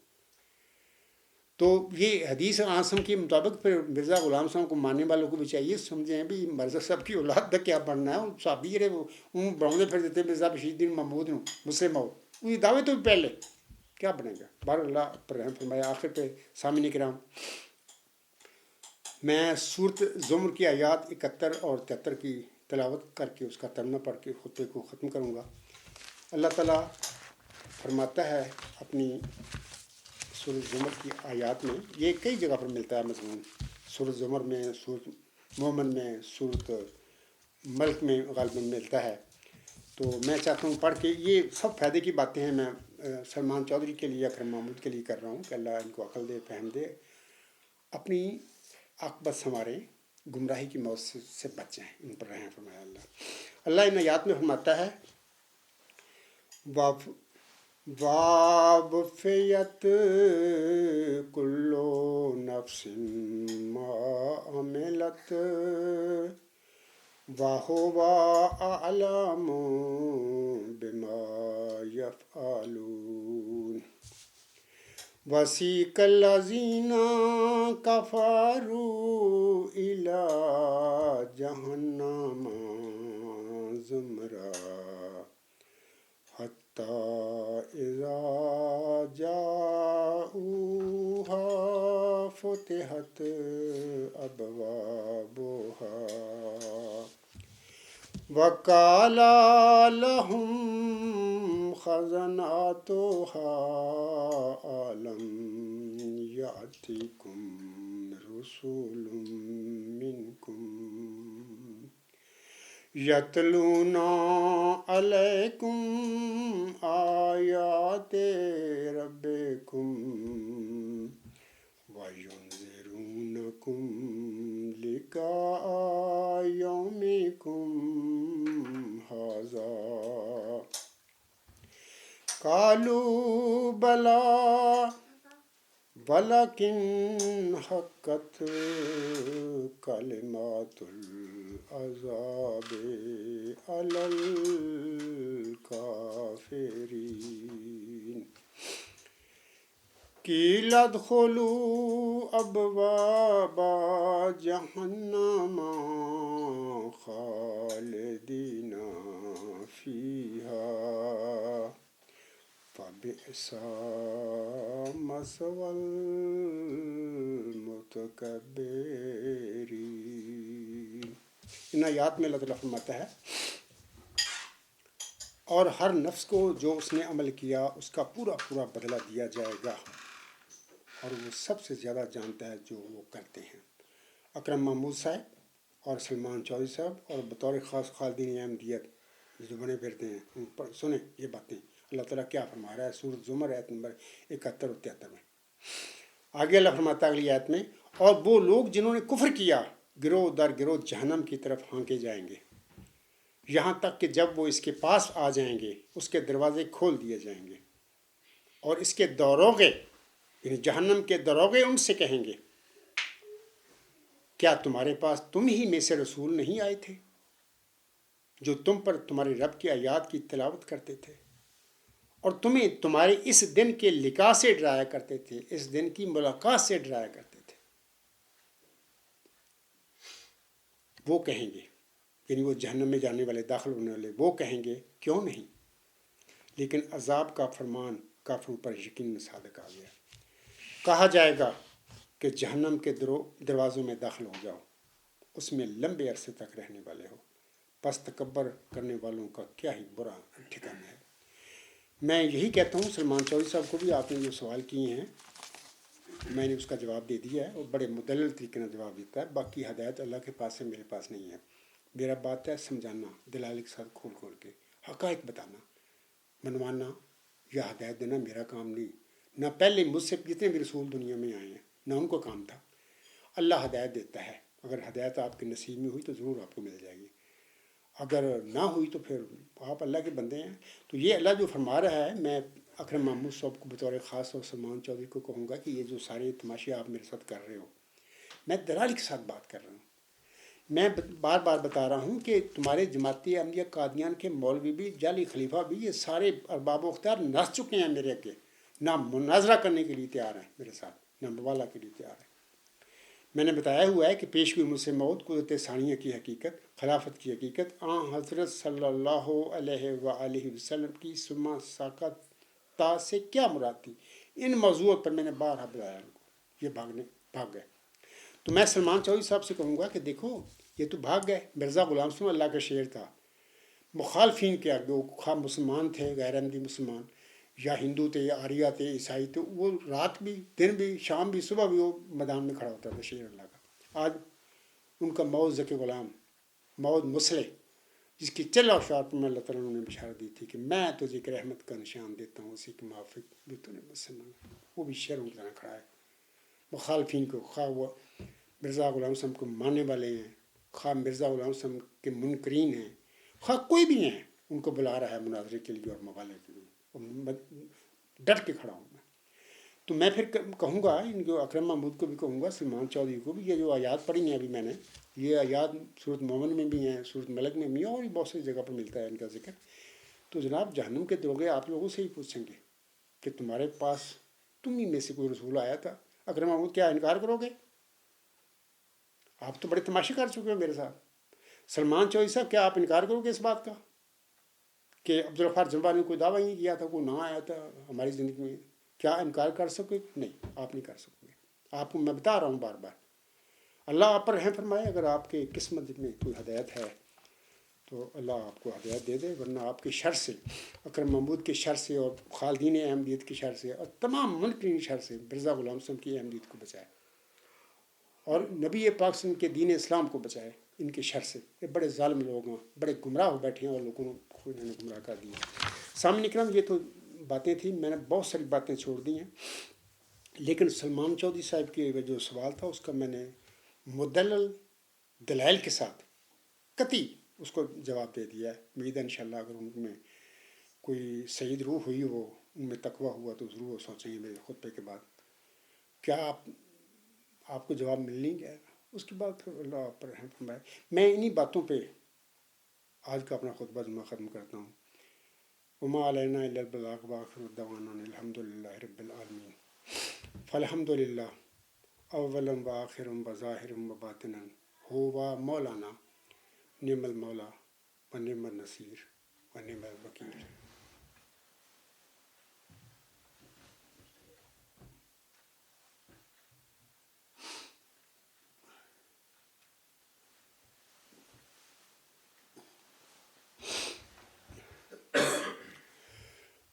تو یہ حدیث اعظم کے مطابق پھر مرزا غلام صاحب کو ماننے والوں کو بھی چاہیے سمجھیں بھی مرزا صاحب کی اولاد کا کیا بننا ہے. صحابی رہے وہ بڑھنے پھر دیتے مرزا بشیر الدین محمود ہوں مسلم ہو، وہی دعوے تو بھی پہلے کیا بنے گا. بہر اللہ پر رحم فرمایا. آخر پہ سامعین کرام، میں سورت زمر کی آیات 71 اور 73 کی تلاوت کر کے اس کا ترجمہ پڑھ کے خطبے کو ختم کروں گا. اللہ تعالیٰ فرماتا ہے اپنی سورت زمر کی آیات میں، یہ کئی جگہ پر ملتا ہے مضمون، سورت زمر میں، سورت مومن میں، سورت ملک میں غالباً ملتا ہے. تو میں چاہتا ہوں پڑھ کے، یہ سب فائدے کی باتیں ہیں. میں سلمان چودھری کے لیے، اکرم محمود کے لیے کر رہا ہوں کہ اللہ ان کو عقل دے، فہم دے، اپنی عاقبت سنواریں، گمراہی کی موت سے بچ جائیں، ان پر رحم فرمایا اللہ. اللہ ان آیات میں فرماتا ہے وَوَفِّيَتْ كُلُّ نَفْسٍ مَّا عَمِلَتْ وَهُوَ أَعْلَمُ بِمَا يَفْعَلُونَ. وَسِيقَ الَّذِينَ كَفَرُوا إِلَىٰ جَهَنَّمَ زُمَرًا حَتَّىٰ إِذَا جَاءُوهَا فُتِحَتْ أَبْوَابُهَا وَقَالَ لَهُمْ خَزَنَتُهَا أَلَمْ يَأْتِكُمْ رُسُلٌ مِّنكُمْ يَتْلُونَ عَلَيْكُمْ آيَاتِ رَبِّكُمْ وَيُنذِرُونَكُمْ لِقَاءَ يَوْمِكُمْ هَٰذَا قَالُوا بَلَىٰ وَلَٰكِنْ حَقَّتْ كَلِمَاتُ الْعَذَابِ عَلَى الْكَافِرِينَ. قِيلَ ادْخُلُوا أَبْوَابَ جَهَنَّمَ خَالِدِينَ فِيهَا فَبِئْسَ مَثْوَى الْمُتَكَبِّرِينَ. ان آیات میں اللہ تعالیٰ فرماتا ہے اور ہر نفس کو جو اس نے عمل کیا اس کا پورا پورا بدلہ دیا جائے گا، اور وہ سب سے زیادہ جانتا ہے جو وہ کرتے ہیں. اکرم محمود صاحب اور سلمان چودھری صاحب اور بطور خاص خالدین احمدیت جو بنے پھرتے ہیں، ان پر سنیں یہ باتیں اللہ تعالیٰ کیا فرما رہا ہے سورۃ زمر آیت نمبر 71 اور 73 میں. آگے اللہ فرماتا ہے اگلی آیت میں، اور وہ لوگ جنہوں نے کفر کیا گروہ در گروہ جہنم کی طرف ہانکے جائیں گے، یہاں تک کہ جب وہ اس کے پاس آ جائیں گے اس کے دروازے کھول دیے جائیں گے، اور اس کے داروغے یعنی جہنم کے داروغے ان سے کہیں گے کیا تمہارے پاس تم ہی میں سے رسول نہیں آئے تھے جو تم پر تمہارے رب کی آیات کی تلاوت کرتے تھے اور تمہیں تمہارے اس دن کے لقاء سے ڈرایا کرتے تھے، اس دن کی ملاقات سے ڈرایا کرتے تھے. وہ کہیں گے یعنی وہ جہنم میں جانے والے، داخل ہونے والے، وہ کہیں گے کیوں نہیں، لیکن عذاب کا فرمان کافروں پر یقیناً صادق آ گیا. کہا جائے گا کہ جہنم کے دروازوں میں داخل ہو جاؤ، اس میں لمبے عرصے تک رہنے والے ہو، پس تکبر کرنے والوں کا کیا ہی برا ٹھکانہ ہے. میں یہی کہتا ہوں سلمان چودھری صاحب کو بھی، آپ نے جو سوال کیے ہیں میں نے اس کا جواب دے دیا ہے، اور بڑے مدلل طریقے سے جواب دیتا ہے. باقی ہدایت اللہ کے پاس ہے، میرے پاس نہیں ہے. میرا بات ہے سمجھانا، دلائل کے ساتھ کھول کھول کے حقائق بتانا، منوانا یا ہدایت دینا میرا کام نہیں، نہ پہلے مجھ سے جتنے بھی رسول دنیا میں آئے ہیں نہ ان کو کام تھا۔ اللہ ہدایت دیتا ہے، اگر ہدایت آپ کے نصیب میں ہوئی تو ضرور آپ کو مل جائے گی، اگر نہ ہوئی تو پھر آپ اللہ کے بندے ہیں۔ تو یہ اللہ جو فرما رہا ہے، میں اکرم محمود صاحب کو بطور خاص اور سلمان چودھری کو کہوں گا کہ یہ جو سارے تماشے آپ میرے ساتھ کر رہے ہو، میں دلال کے ساتھ بات کر رہا ہوں۔ میں بار بار بتا رہا ہوں کہ تمہارے جماعتی احمدیہ قادیان کے مولوی بھی، جعلی خلیفہ بھی، یہ سارے ارباب و اختیار نس چکے ہیں میرے اگے، نہ مناظرہ کرنے کے لیے تیار ہیں میرے ساتھ، نہ مبالغہ کے لیے تیار ہیں۔ میں نے بتایا ہوا ہے کہ پیشگوئی مسلم موت، قدرت ثانیہ کی حقیقت، خلافت کی حقیقت، حضرت صلی اللہ علیہ وآلہ وسلم کی سما ساقت تا سے کیا مراد تھی، ان موضوعات پر میں نے بارہا بتایا ان کو، یہ بھاگ گئے۔ تو میں سلمان چودھری صاحب سے کہوں گا کہ دیکھو یہ تو بھاگ گئے۔ مرزا غلام سلم اللہ کا شعر تھا، مخالفین کے آگے، وہ خواہ مسلمان تھے، غیر احمدی مسلمان، یا ہندو تھے، یا آریہ تھے، عیسائی تھے، وہ رات بھی، دن بھی، شام بھی، صبح بھی وہ میدان میں کھڑا ہوتا تھا شعر اللہ کا۔ آج ان کا موت ذکی غلام، موت مسلح، جس کی چل اور شعر پر میں اللہ تعالیٰ نے بشارت دی تھی کہ میں تجھے ایک رحمت کا نشان دیتا ہوں، اسی کے موافق بھی تو نے مجھ سے مانگا، وہ بھی شعر کی طرح کھڑا ہے۔ مخالفین کو، خواہ وہ مرزا غلام صاحب کو ماننے والے ہیں، خواہ مرزا غلام صاحب کے منکرین ہیں، خواہ کوئی بھی ہیں، ان کو بلا رہا ہے مناظرے کے لیے اور مبالغے کے لیے، اور ڈٹ کے کھڑا ہوں میں۔ تو میں پھر کہوں گا ان کو، اکرم محمود کو بھی کہوں گا، سلمان چودھری کو بھی، یہ جو آیات پڑھی ہیں ابھی میں نے، یہ آیات سورۃ مومن میں بھی ہیں، سورۃ ملک میں بھی ہیں، اور بھی بہت سی جگہ پر ملتا ہے ان کا ذکر۔ تو جناب جہنم کے دروغے آپ لوگوں سے ہی پوچھیں گے کہ تمہارے پاس تم ہی میں سے کوئی رسول آیا تھا، اکرم محمود کیا انکار کرو گے؟ آپ تو بڑے تماشے کر چکے ہو میرے ساتھ۔ سلمان چودھری صاحب کیا آپ انکار کرو گے اس بات کا کہ عبدالغفار جمبا نے کوئی دعویٰ نہیں کیا تھا، کوئی نہ آیا تھا ہماری زندگی میں؟ کیا انکار کر سکو گے؟ نہیں، آپ نہیں کر سکو گے۔ آپ کو میں بتا رہا ہوں بار بار، اللہ آپ پر رحم فرمائے، اگر آپ کے قسمت میں کوئی ہدایت ہے تو اللہ آپ کو ہدایت دے دے، ورنہ آپ کے شر سے، اکرم محمود کے شر سے، اور خالدین احمدیت کے شر سے، اور تمام منکرین شر سے مرزا غلام صاحب کی احمدیت کو بچائے، اور نبی پاک صلی اللہ علیہ وسلم کے دین اسلام کو بچائے ان کے شر سے۔ یہ بڑے ظالم لوگ ہیں، بڑے گمراہ ہو بیٹھے ہیں، اور لوگوں کو انہوں نے گمراہ کر دیا۔ سامنے اکرام، یہ تو باتیں تھیں، میں نے بہت ساری باتیں چھوڑ دی ہیں، لیکن سلمان چودھری صاحب کے جو سوال تھا اس کا میں نے مدلل دلائل کے ساتھ قطعی اس کو جواب دے دیا ہے۔ امید ہے انشاءاللہ اگر ان میں کوئی سعید روح ہوئی، وہ ان میں تقویٰ ہوا، تو ضرور وہ سوچیں گے میرے خطبے کے بعد کیا آپ کو جواب مل نہیں جائے گا۔ اس کے بعد پھر اللہ آپ پر رحم فرمائے۔ میں انہی باتوں پہ آج کا اپنا خطبہ جمعہ ختم کرتا ہوں۔ وما علینا الا البلاغ وآخر دعوانا الحمد للہ رب العالمین۔ فالحمد للہ اولا وآخرا وظاہرا وباطنا ہوا مولانا نعم المولا ونعم النصیر ونعم الوکیل۔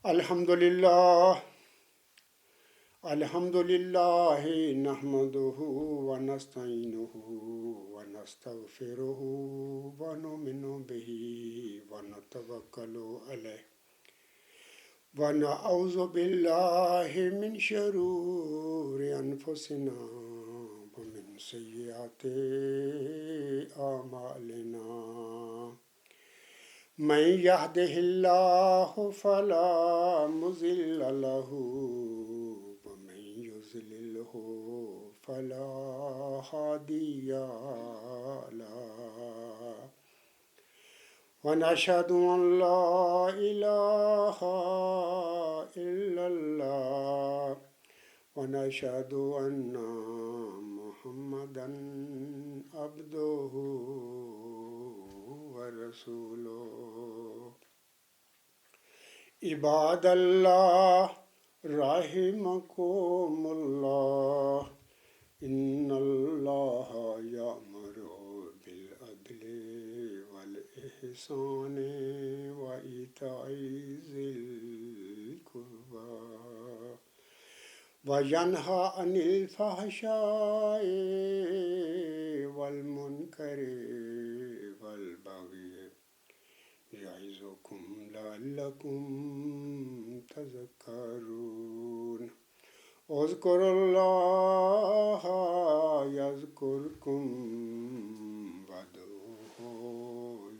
الحمد للہ الحمد للہ نحمدہ ونستعینہ ونستغفرہ ونؤمن بہ ونتوکل علیہ ونعوذ باللہ من شرور انفسنا ومن سیئات اعمالنا۔ من یہدہ اللہ فلا مضل لہ ومن یضللہ فلا ہادی لہ، ونشہد ان لا الہ الا اللہ ونشہد ان محمدا عبدہ ورسولہ۔ عباد اللہ رحمکم اللہ، ان اللہ یأمر بالعدل والإحسان وإیتاء ذی القربى وینہی عن الفحشاء والمنکر والبغی یعظکم لعلکم تذکرون اذکروا اللہ یذکرکم وادعوہ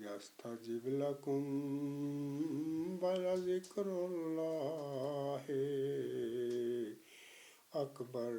یستجب لکم ولذکر اللہ اکبر